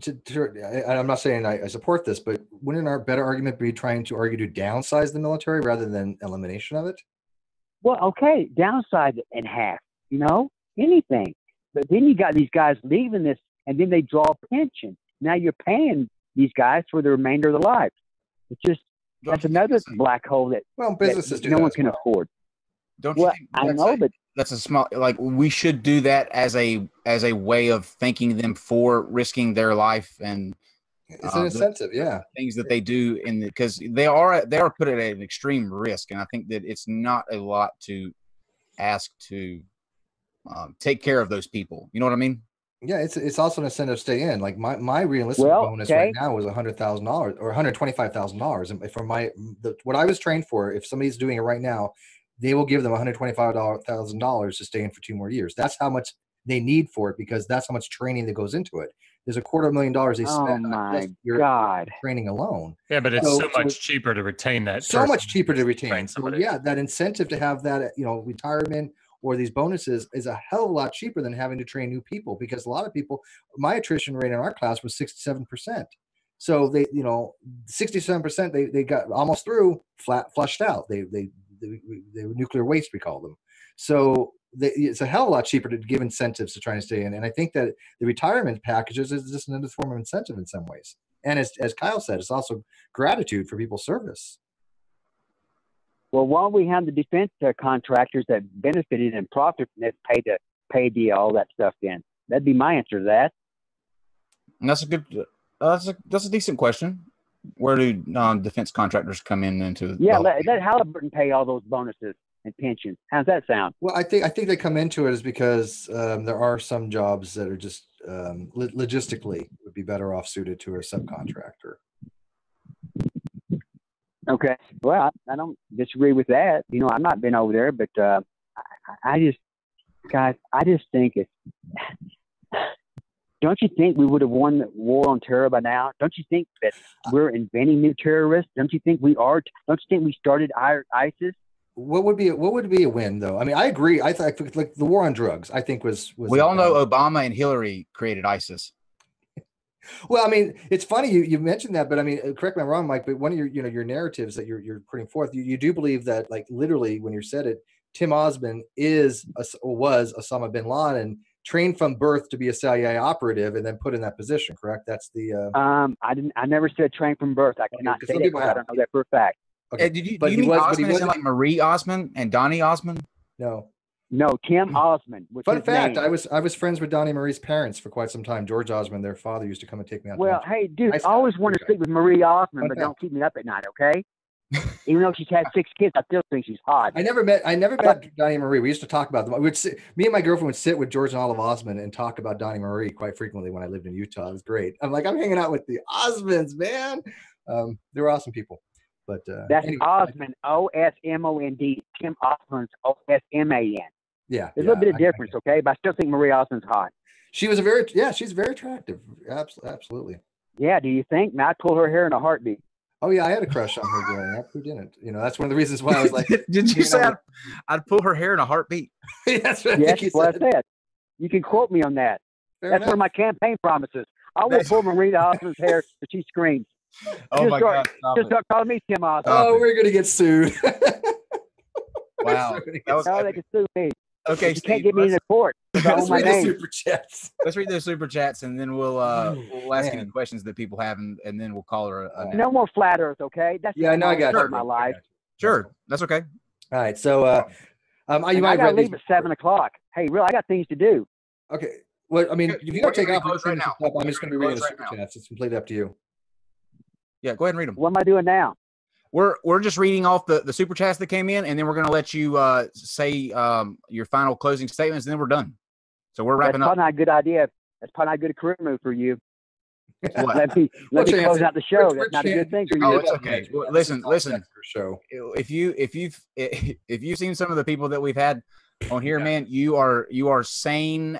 [SPEAKER 4] I'm not saying I support this, but wouldn't our better argument be trying to argue to downsize the military rather than elimination of it?
[SPEAKER 6] Well, okay, downsize it in half, anything. But then you got these guys leaving this, and then they draw a pension. Now you're paying these guys for the remainder of their lives. It's just, that's another black hole that,
[SPEAKER 4] businesses
[SPEAKER 6] no one can afford.
[SPEAKER 3] Don't you think
[SPEAKER 6] I know, but
[SPEAKER 3] that's a small, we should do that as a way of thanking them for risking their life and
[SPEAKER 4] it's an incentive,
[SPEAKER 3] things that they do because they are put at an extreme risk, and I think that it's not a lot to ask to take care of those people. You know what I mean?
[SPEAKER 4] Yeah, it's also an incentive to stay in. Like my realistic bonus right now was $100,000 or $125,000, and from what I was trained for, if somebody's doing it right now, they will give them $125,000 to stay in for 2 more years. That's how much they need for it, because that's how much training that goes into it. There's $250,000 they spend on just your training alone.
[SPEAKER 7] Yeah, but it's so much cheaper to retain that.
[SPEAKER 4] So much cheaper to retain. So yeah, that incentive to have that, retirement or these bonuses is a hell of a lot cheaper than having to train new people, because a lot of people, my attrition rate in our class was 67%. So they, 67%, they got almost through, flushed out. They were nuclear waste, we call them. So it's a hell of a lot cheaper to give incentives to try and stay in. And I think that the retirement packages is just another form of incentive in some ways. And as Kyle said, it's also gratitude for people's service.
[SPEAKER 6] Well, while we have the defense contractors that benefited and profited from this, pay all that stuff in, that'd be my answer to that.
[SPEAKER 3] And that's a good. That's a decent question. Where do defense contractors come into?
[SPEAKER 6] Yeah, let Halliburton pay all those bonuses and pensions. How's that sound?
[SPEAKER 4] Well, I think they come into it is because there are some jobs that are just logistically would be better off suited to a subcontractor.
[SPEAKER 6] Okay. Well, I don't disagree with that. I've not been over there, but I just think it's. Don't you think we would have won the war on terror by now? Don't you think that we're inventing new terrorists? Don't you think we are? Don't you think we started ISIS?
[SPEAKER 4] What would be a win, though? I mean, I agree. I think like the war on drugs, I think was
[SPEAKER 3] we all know Obama and Hillary created ISIS.
[SPEAKER 4] Well, I mean, it's funny you mentioned that, but I mean, correct me if I'm wrong, Mike, but one of your narratives that you're putting forth, you do believe that, like, literally when you said it, Tim Osman was Osama bin Laden, trained from birth to be a CIA operative and then put in that position, correct? That's the
[SPEAKER 6] I never said trained from birth. I cannot say that. I don't know that for a fact.
[SPEAKER 3] Okay. Do you mean Osman is like Marie Osman and Donnie Osman?
[SPEAKER 6] No, Tim Osman.
[SPEAKER 4] Fun fact: I was friends with Donnie Marie's parents for quite some time. George Osman, their father, used to come and take me out.
[SPEAKER 6] Well, hey, dude, I always want to speak with Marie Osman, but don't keep me up at night, okay? Even though she's had 6 kids, I still think she's hot.
[SPEAKER 4] I never met Donnie Marie. We used to talk about them. Me and my girlfriend would sit with George and Olive Osman and talk about Donnie Marie quite frequently when I lived in Utah. It was great. I'm hanging out with the Osmonds, man. They were awesome people. But
[SPEAKER 6] that's anyway, Osmond, Osmond. Tim Osman's Osman.
[SPEAKER 4] Yeah,
[SPEAKER 6] there's a little bit of difference, okay? But I still think Marie Osmond's hot.
[SPEAKER 4] She's very attractive. Absolutely.
[SPEAKER 6] Yeah, do you think? Now, I'd pull her hair in a heartbeat.
[SPEAKER 4] Oh yeah, I had a crush on her growing up. Who didn't? That's one of the reasons why I was like,
[SPEAKER 3] did you say I'd pull her hair in a heartbeat?
[SPEAKER 4] That's what
[SPEAKER 6] I said. You can quote me on that. That's one of my campaign promises. I will pull Marie Osmond's hair if she screams.
[SPEAKER 3] Oh my God!
[SPEAKER 6] Just start calling me Tim Osmond.
[SPEAKER 4] Oh, we're gonna get sued.
[SPEAKER 3] Wow.
[SPEAKER 6] They can sue me.
[SPEAKER 3] Okay,
[SPEAKER 6] you can't get me in the court.
[SPEAKER 4] Let's read the super chats.
[SPEAKER 3] Let's read those super chats, and then we'll ask any questions that people have, and then we'll call her.
[SPEAKER 6] No more flat earth, okay? That's
[SPEAKER 4] I know. I got
[SPEAKER 6] my life.
[SPEAKER 3] Sure, that's okay.
[SPEAKER 4] All right, so
[SPEAKER 6] I gotta leave at 7:00. Hey, I got things to do.
[SPEAKER 4] Okay. Well, I mean, if you don't take off right now, I'm just going to be reading the super chats. It's completely up to you.
[SPEAKER 3] Yeah, go ahead and read them.
[SPEAKER 6] What am I doing now?
[SPEAKER 3] We're just reading off the super chats that came in, and then we're going to let you say your final closing statements, and then we're done. So we're wrapping up.
[SPEAKER 6] That's probably not a good idea. That's probably not a good career move for you. Let me close out the show. That's not a good thing for you.
[SPEAKER 3] Oh, it's okay. Well, listen.
[SPEAKER 4] Show.
[SPEAKER 3] If you've seen some of the people that we've had on here, man, you are sane.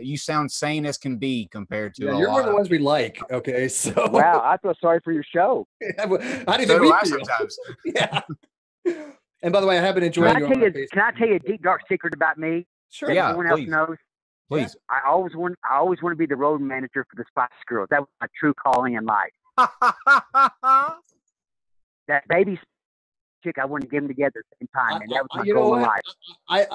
[SPEAKER 3] You sound sane as can be compared to.
[SPEAKER 4] You're one of the ones we like. Okay, so
[SPEAKER 6] wow, I feel sorry for your show.
[SPEAKER 4] How do I sometimes? Yeah. And by the way, I have been enjoying.
[SPEAKER 6] Can I tell you a deep dark secret about me?
[SPEAKER 4] Sure.
[SPEAKER 6] That no one else knows.
[SPEAKER 3] Please.
[SPEAKER 6] I always want to be the road manager for the Spice Girls. That was my true calling in life. That baby chick, I wanted to get them together at the same time, and that was my goal in life.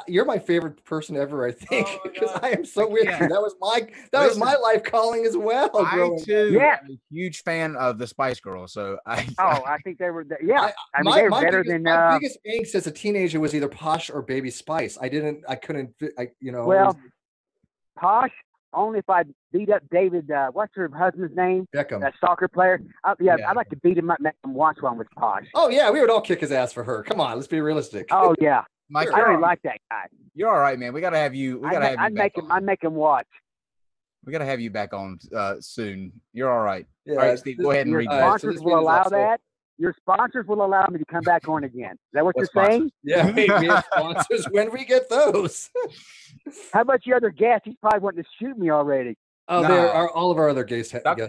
[SPEAKER 4] You're my favorite person ever, I think, because I am so weird. Yeah. That was my life calling as well.
[SPEAKER 3] I too am a huge fan of the Spice Girls, so I
[SPEAKER 6] think they were. Yeah, they were better than.
[SPEAKER 4] My biggest angst as a teenager was either Posh or Baby Spice. I couldn't.
[SPEAKER 6] Well, Posh. Only if I beat up David, what's her husband's name?
[SPEAKER 4] Beckham.
[SPEAKER 6] That soccer player. I'd like to beat him up and make him watch one with Posh.
[SPEAKER 4] Oh, yeah, we would all kick his ass for her. Come on, let's be realistic.
[SPEAKER 6] Oh, yeah.
[SPEAKER 3] Mike,
[SPEAKER 6] I really like that guy.
[SPEAKER 3] You're all right, man. We got to have you.
[SPEAKER 6] I'd make him watch.
[SPEAKER 3] We got to have you back on soon. You're all right.
[SPEAKER 4] Yeah,
[SPEAKER 3] All right, Steve, go ahead and read
[SPEAKER 4] all
[SPEAKER 3] that.
[SPEAKER 4] right, so
[SPEAKER 6] Sponsors
[SPEAKER 4] let's
[SPEAKER 6] will
[SPEAKER 4] read this
[SPEAKER 6] allow
[SPEAKER 4] off. So-
[SPEAKER 6] that. Your sponsors will allow me to come back on again. Is that what
[SPEAKER 3] What
[SPEAKER 6] you're saying?
[SPEAKER 4] Yeah, we have sponsors when we get those.
[SPEAKER 6] How about your other guest? He's probably wanting to shoot me already.
[SPEAKER 4] Oh,
[SPEAKER 3] Nah.
[SPEAKER 4] there are all of our other guest data
[SPEAKER 3] Dr.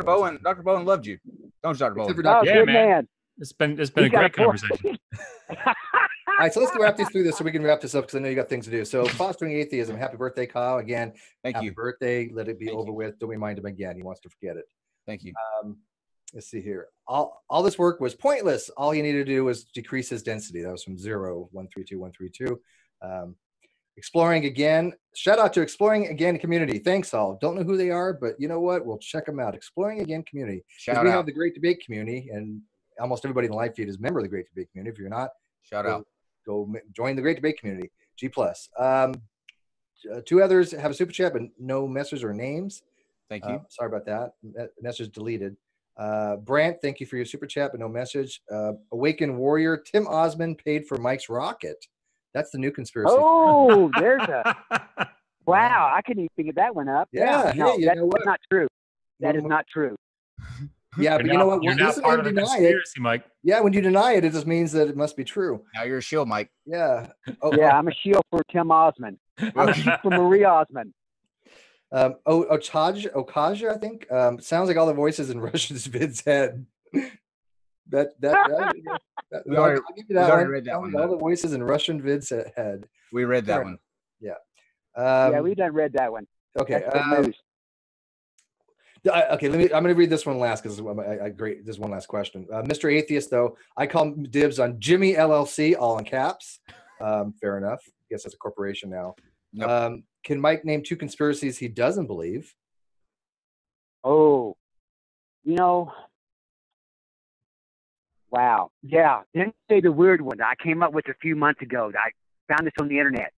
[SPEAKER 4] scientists.
[SPEAKER 3] Bowen loved you. Don't you, Dr.
[SPEAKER 4] Except
[SPEAKER 3] Bowen?
[SPEAKER 4] for Dr.
[SPEAKER 6] Oh,
[SPEAKER 7] Yeah,
[SPEAKER 6] good
[SPEAKER 7] man.
[SPEAKER 6] man.
[SPEAKER 7] It's been
[SPEAKER 6] He
[SPEAKER 7] a
[SPEAKER 6] got
[SPEAKER 7] great
[SPEAKER 6] point.
[SPEAKER 7] conversation.
[SPEAKER 4] All right, so let's go wrap these through this so we can wrap this up because I know you got things to do. So, fostering atheism. Happy birthday, Kyle. Again,
[SPEAKER 3] Thank
[SPEAKER 4] happy
[SPEAKER 3] you.
[SPEAKER 4] birthday. Let it be
[SPEAKER 3] Thank
[SPEAKER 4] over
[SPEAKER 3] you.
[SPEAKER 4] with. Don't remind him again. He wants to forget it.
[SPEAKER 3] Thank you.
[SPEAKER 4] Let's see here. All this work was pointless. All you needed to do was decrease his density. That was from 0, 132, 132. Exploring again. Shout out to Exploring Again community. Thanks all. Don't know who they are, but you know what? We'll check them out. Exploring Again community.
[SPEAKER 3] Shout
[SPEAKER 4] We
[SPEAKER 3] out.
[SPEAKER 4] have the Great Debate community, and almost everybody in the live feed is a member of the Great Debate community. If you're not,
[SPEAKER 3] Shout out.
[SPEAKER 4] go join the Great Debate community. G+. Two others have a super chat, but no messages or names.
[SPEAKER 3] Thank you.
[SPEAKER 4] Sorry about that. Message deleted. Brant, thank you for your super chat, but no message. Awakened Warrior, Tim Osmond paid for Mike's rocket. That's the new conspiracy.
[SPEAKER 6] Oh, there's a wow! I couldn't even figure that one up.
[SPEAKER 4] Yeah,
[SPEAKER 6] no,
[SPEAKER 4] hey, you
[SPEAKER 6] that's
[SPEAKER 4] know what?
[SPEAKER 6] not true. That is not true.
[SPEAKER 4] Yeah, but you know what?
[SPEAKER 7] You're now
[SPEAKER 4] Listen,
[SPEAKER 7] part
[SPEAKER 4] when
[SPEAKER 7] of
[SPEAKER 4] you
[SPEAKER 7] the
[SPEAKER 4] deny it.
[SPEAKER 7] conspiracy, Mike.
[SPEAKER 4] Yeah, when you deny it, it just means that it must be true.
[SPEAKER 3] Now you're a shield, Mike.
[SPEAKER 4] Yeah. Oh,
[SPEAKER 6] Yeah, I'm a shield for Tim Osmond. I'm a shield for Marie Osmond.
[SPEAKER 4] Okaja, I think. Sounds like all the voices in Russian's vid's head. That
[SPEAKER 3] We already-
[SPEAKER 4] I'll give you that
[SPEAKER 3] we already
[SPEAKER 4] one.
[SPEAKER 3] read that one,
[SPEAKER 4] All
[SPEAKER 3] though.
[SPEAKER 4] the voices in Russian vid's head.
[SPEAKER 3] We read that
[SPEAKER 4] Fair
[SPEAKER 3] one.
[SPEAKER 4] Yeah.
[SPEAKER 6] Yeah, we done read that one.
[SPEAKER 4] Okay.
[SPEAKER 6] That's good news.
[SPEAKER 4] Okay, I'm going to read this one last because this is one last question. Mr. Atheist, though, I call dibs on Jimmy LLC, all in caps. Fair enough. I guess that's a corporation now.
[SPEAKER 3] Nope.
[SPEAKER 4] Can Mike name 2 conspiracies he doesn't believe?
[SPEAKER 6] Oh, wow. Yeah. Didn't say the weird one I came up with a few months ago. I found this on the internet.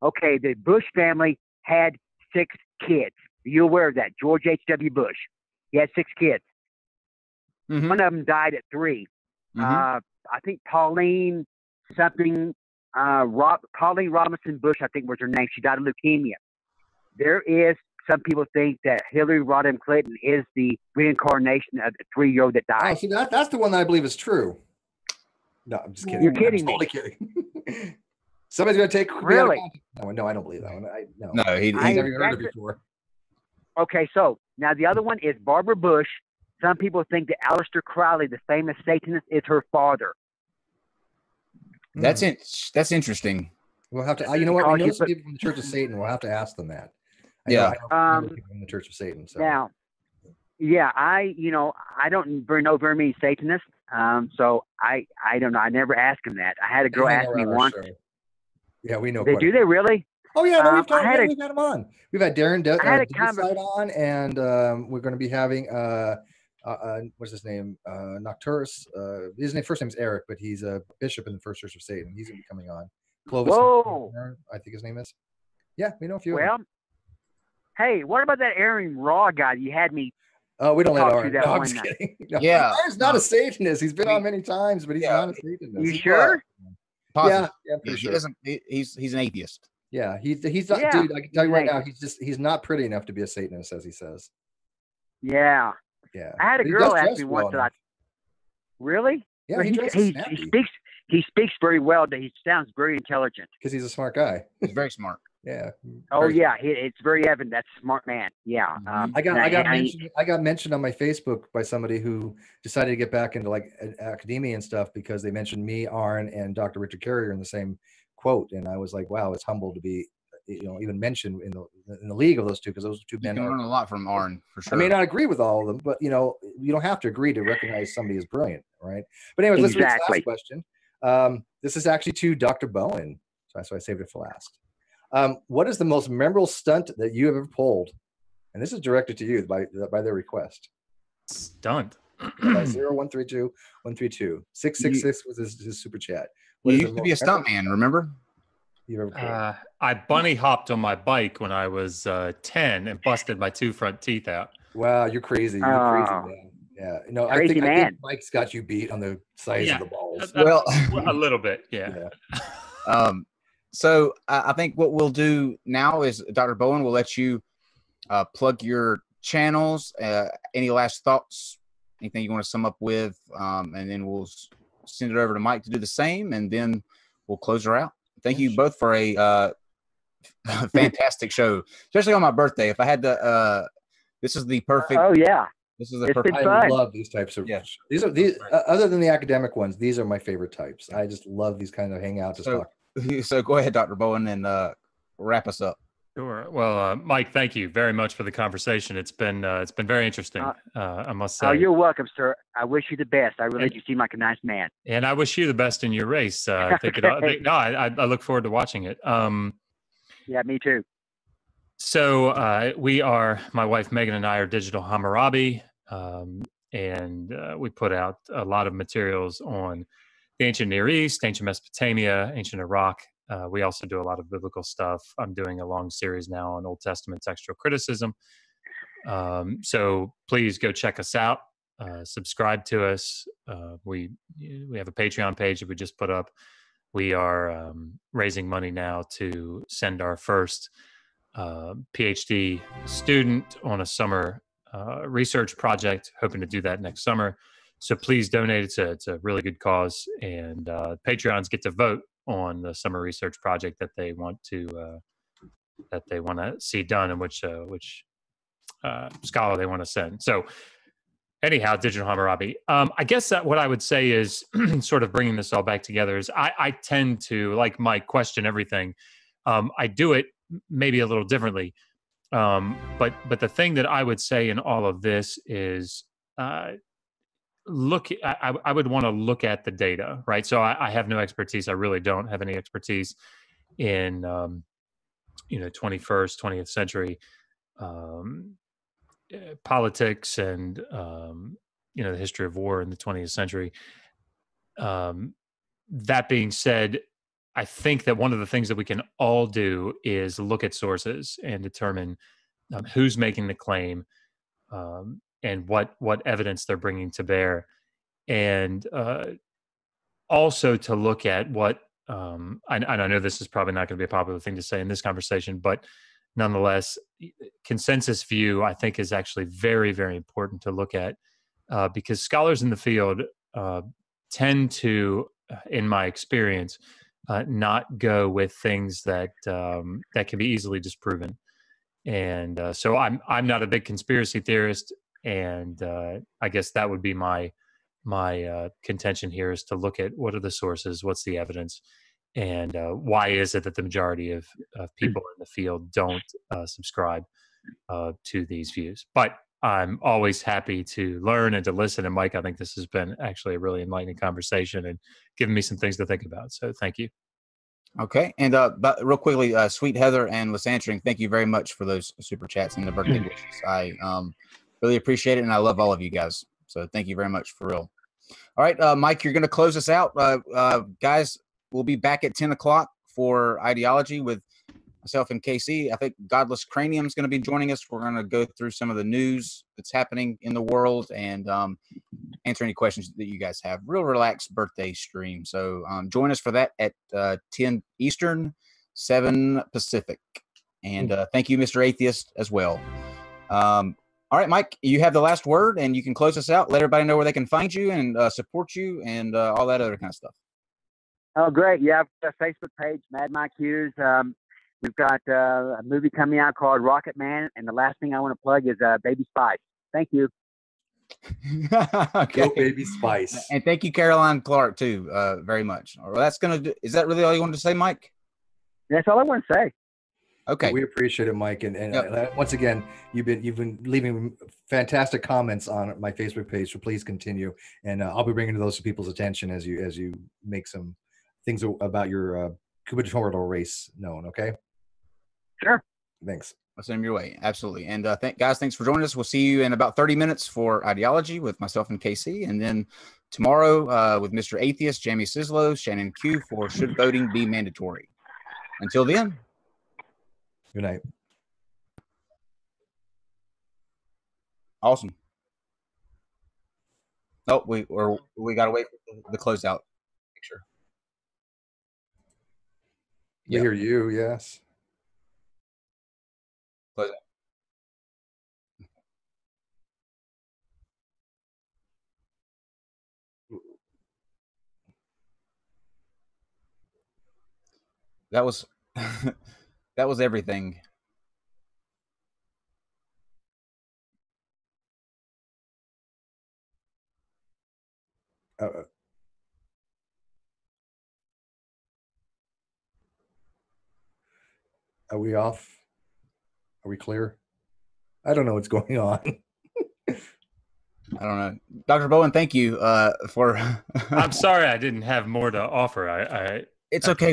[SPEAKER 6] Okay, the Bush family had 6 kids. Are you aware of that? George H.W. Bush. He had 6 kids.
[SPEAKER 3] Mhm.
[SPEAKER 6] One of them died at 3.
[SPEAKER 3] Mhm.
[SPEAKER 6] I think Pauline Robinson Bush, I think was her name. She died of leukemia. Some people think that Hillary Rodham Clinton is the reincarnation of the 3-year-old that
[SPEAKER 4] Oh,
[SPEAKER 6] died.
[SPEAKER 4] see, that's the one that I believe is true. No, I'm just kidding.
[SPEAKER 6] You're kidding
[SPEAKER 4] I'm
[SPEAKER 6] me.
[SPEAKER 4] totally kidding. Somebody's going to take me out of
[SPEAKER 6] Really?
[SPEAKER 4] context. No, I don't believe that one. No.
[SPEAKER 3] No,
[SPEAKER 4] I've never heard it before.
[SPEAKER 6] Okay, so now the other one is Barbara Bush. Some people think that Aleister Crowley, the famous Satanist, is her father.
[SPEAKER 3] That's interesting.
[SPEAKER 4] We'll have to. You know what? We know
[SPEAKER 6] Because
[SPEAKER 4] some people from the Church of Satan. We'll have to ask them that. I
[SPEAKER 3] Yeah.
[SPEAKER 4] know people from the Church of Satan. So.
[SPEAKER 6] Now, yeah, I don't know very many Satanists. So I don't know. I never asked him that. I had a girl
[SPEAKER 4] They hang
[SPEAKER 6] ask me
[SPEAKER 4] around our
[SPEAKER 6] once.
[SPEAKER 4] show. Yeah, we know.
[SPEAKER 6] They
[SPEAKER 4] quite a
[SPEAKER 6] do they really?
[SPEAKER 4] Oh yeah, no, we've
[SPEAKER 6] I had
[SPEAKER 4] had him on. We've had Darren
[SPEAKER 6] I had a
[SPEAKER 4] Deicide on, and we're going to be having what's his name? Nocturus. His first name is Eric, but he's a bishop in the First Church of Satan. He's going to be coming on. Clovis,
[SPEAKER 6] Whoa.
[SPEAKER 4] I think his name is. Yeah, we know a few. of them.
[SPEAKER 6] Well, hey, what about that Aaron Raw guy? You had me.
[SPEAKER 4] Oh, we don't let
[SPEAKER 6] talk
[SPEAKER 4] Aaron.
[SPEAKER 6] through that
[SPEAKER 4] No, I'm
[SPEAKER 6] one
[SPEAKER 4] just
[SPEAKER 6] night.
[SPEAKER 4] kidding. No.
[SPEAKER 3] Yeah.
[SPEAKER 4] Aaron's not a Satanist. He's been on many times, but he's
[SPEAKER 3] Yeah.
[SPEAKER 4] not a Satanist.
[SPEAKER 6] You
[SPEAKER 4] He's
[SPEAKER 6] sure?
[SPEAKER 3] Positive.
[SPEAKER 4] Yeah, I'm pretty
[SPEAKER 3] He
[SPEAKER 4] sure.
[SPEAKER 3] doesn't. He's an atheist.
[SPEAKER 4] Yeah, he's not,
[SPEAKER 6] Yeah,
[SPEAKER 4] dude. I can tell you right now,
[SPEAKER 6] he's
[SPEAKER 4] he's not pretty enough to be a Satanist, as he says.
[SPEAKER 6] Yeah.
[SPEAKER 4] Yeah,
[SPEAKER 6] I had a
[SPEAKER 4] But he
[SPEAKER 6] girl
[SPEAKER 4] does
[SPEAKER 6] ask
[SPEAKER 4] dress
[SPEAKER 6] me
[SPEAKER 4] well
[SPEAKER 6] once that
[SPEAKER 4] enough.
[SPEAKER 6] really?
[SPEAKER 4] Yeah,
[SPEAKER 6] Well,
[SPEAKER 4] he dresses
[SPEAKER 6] he
[SPEAKER 4] snappy
[SPEAKER 6] speaks very well. He sounds very intelligent.
[SPEAKER 4] because he's a smart guy.
[SPEAKER 3] He's very smart.
[SPEAKER 4] Yeah.
[SPEAKER 6] Oh
[SPEAKER 4] Very-
[SPEAKER 6] yeah, it's very evident. That's a smart man. Yeah.
[SPEAKER 3] Mhm.
[SPEAKER 4] I got
[SPEAKER 6] and
[SPEAKER 4] mentioned. I got mentioned on my Facebook by somebody who decided to get back into like academia and stuff because they mentioned me, Arn, and Dr. Richard Carrier in the same quote, and I was like, wow, it's humble to be, even mentioned in the league of those two because those two
[SPEAKER 3] You
[SPEAKER 4] men
[SPEAKER 3] can
[SPEAKER 4] are.
[SPEAKER 3] learn a lot from Arn for
[SPEAKER 4] I
[SPEAKER 3] sure.
[SPEAKER 4] may not agree with all of them, but you don't have to agree to recognize somebody as brilliant, right? But anyways, let's read this
[SPEAKER 6] Exactly.
[SPEAKER 4] last question. This is actually to Dr. Bowen, so that's why I saved it for last. What is the most memorable stunt that you have ever pulled? And this is directed to you by their request.
[SPEAKER 7] Stunt.
[SPEAKER 4] By 0132 132 666 was his super chat. What
[SPEAKER 3] You
[SPEAKER 4] is the
[SPEAKER 3] used to be a
[SPEAKER 4] most
[SPEAKER 3] stunt
[SPEAKER 4] memorable
[SPEAKER 3] man, remember?
[SPEAKER 4] you've ever pulled?
[SPEAKER 7] I bunny hopped on my bike when I was 10 and busted my 2 front teeth out.
[SPEAKER 4] Wow, you're crazy. You're
[SPEAKER 6] Oh.
[SPEAKER 4] crazy, man. Yeah, no,
[SPEAKER 6] Crazy
[SPEAKER 4] I
[SPEAKER 6] man.
[SPEAKER 4] think Mike's got you beat on the size
[SPEAKER 7] Yeah.
[SPEAKER 4] of the balls.
[SPEAKER 3] Well-
[SPEAKER 7] a little bit, yeah.
[SPEAKER 4] Yeah.
[SPEAKER 3] So I think what we'll do now is Dr. Bowen will let you plug your channels. Any last thoughts? Anything you want to sum up with? And then we'll send it over to Mike to do the same, and then we'll close her out. Thank you both for a fantastic show, especially on my birthday. If I had to, this is the perfect.
[SPEAKER 6] Oh yeah,
[SPEAKER 3] this is the perfect.
[SPEAKER 4] I love these types of. Yeah. These other than the academic ones. These are my favorite types. I just love these kind of hangouts.
[SPEAKER 3] So go ahead, Dr. Bowen, and wrap us up.
[SPEAKER 7] Sure. Well, Mike, thank you very much for the conversation. It's been very interesting. I must say.
[SPEAKER 6] Oh, you're welcome, sir. I wish you the best. I really do seem like a nice man.
[SPEAKER 7] And I wish you the best in your race. I look forward to watching it.
[SPEAKER 6] Yeah, me too.
[SPEAKER 7] So we are, my wife Megan and I are Digital Hammurabi, and we put out a lot of materials on the ancient Near East, ancient Mesopotamia, ancient Iraq. We also do a lot of biblical stuff. I'm doing a long series now on Old Testament textual criticism. So please go check us out. Subscribe to us. We have a Patreon page that we just put up. We are raising money now to send our first PhD student on a summer research project, hoping to do that next summer. So please donate. It's a really good cause, and Patreons get to vote on the summer research project that they want to see done, and which scholar they want to send. So anyhow, Digital Hammurabi. I guess that what I would say is sort of bringing this all back together is I tend to, like Mike, question everything. I do it maybe a little differently. But the thing that I would say in all of this is I would want to look at the data, right? So I have no expertise. I really don't have any expertise in 21st, 20th century politics and the history of war in the 20th century. That being said, I think that one of the things that we can all do is look at sources and determine who's making the claim and what evidence they're bringing to bear, and also to look at what I know this is probably not going to be a popular thing to say in this conversation, but nonetheless, consensus view I think is actually very, very important to look at because scholars in the field tend to, in my experience, not go with things that can be easily disproven. And so I'm not a big conspiracy theorist, and I guess that would be my contention here, is to look at what are the sources, what's the evidence, and why is it that the majority of people in the field don't subscribe to these views. But I'm always happy to learn and to listen. And Mike, I think this has been actually a really enlightening conversation and given me some things to think about. So thank you.
[SPEAKER 3] Okay. And but real quickly, Sweet Heather and Lysandring, thank you very much for those super chats and the birthday wishes. I really appreciate it, and I love all of you guys. So thank you very much, for real. All right, Mike, you're going to close us out. Guys, we'll be back at 10 o'clock for Ideology with myself and KC. I think Godless Cranium is going to be joining us. We're going to go through some of the news that's happening in the world and answer any questions that you guys have. Real relaxed birthday stream. So join us for that at 10 Eastern, 7 Pacific. And thank you, Mr. Atheist, as well. All right, Mike, you have the last word, and you can close us out. Let everybody know where they can find you and support you and all that other kind of stuff.
[SPEAKER 6] Oh, great. Yeah, I've got a Facebook page, Mad Mike Hughes. We've got a movie coming out called Rocket Man, and the last thing I want to plug is Baby Spice. Thank you.
[SPEAKER 3] Okay.
[SPEAKER 4] Go Baby Spice.
[SPEAKER 3] And thank you, Caroline Clark, too, very much. Well, that's going to do. Is that really all you wanted to say, Mike?
[SPEAKER 6] That's all I want to say.
[SPEAKER 3] Okay.
[SPEAKER 4] We appreciate it, Mike. And yep. Once again, you've been leaving fantastic comments on my Facebook page, so please continue. And I'll be bringing those to people's attention as you make some things about your gubernatorial race known. Okay.
[SPEAKER 6] Sure.
[SPEAKER 4] Thanks.
[SPEAKER 3] I'll send them your way. Absolutely. And guys, thanks for joining us. We'll see you in about 30 minutes for Ideology with myself and KC. And then tomorrow with Mr. Atheist, Jamie Sislow, Shannon Q for Should Voting Be Mandatory? Until then.
[SPEAKER 4] Good night.
[SPEAKER 3] Awesome. Oh, we got to wait for the closeout picture.
[SPEAKER 4] We hear you, yes.
[SPEAKER 3] Close out. that was that was everything.
[SPEAKER 4] Are we off? Are we clear? I don't know what's going on.
[SPEAKER 3] I don't know. Dr. Bowen, thank you for
[SPEAKER 7] I'm sorry I didn't have more to offer.
[SPEAKER 3] It's okay.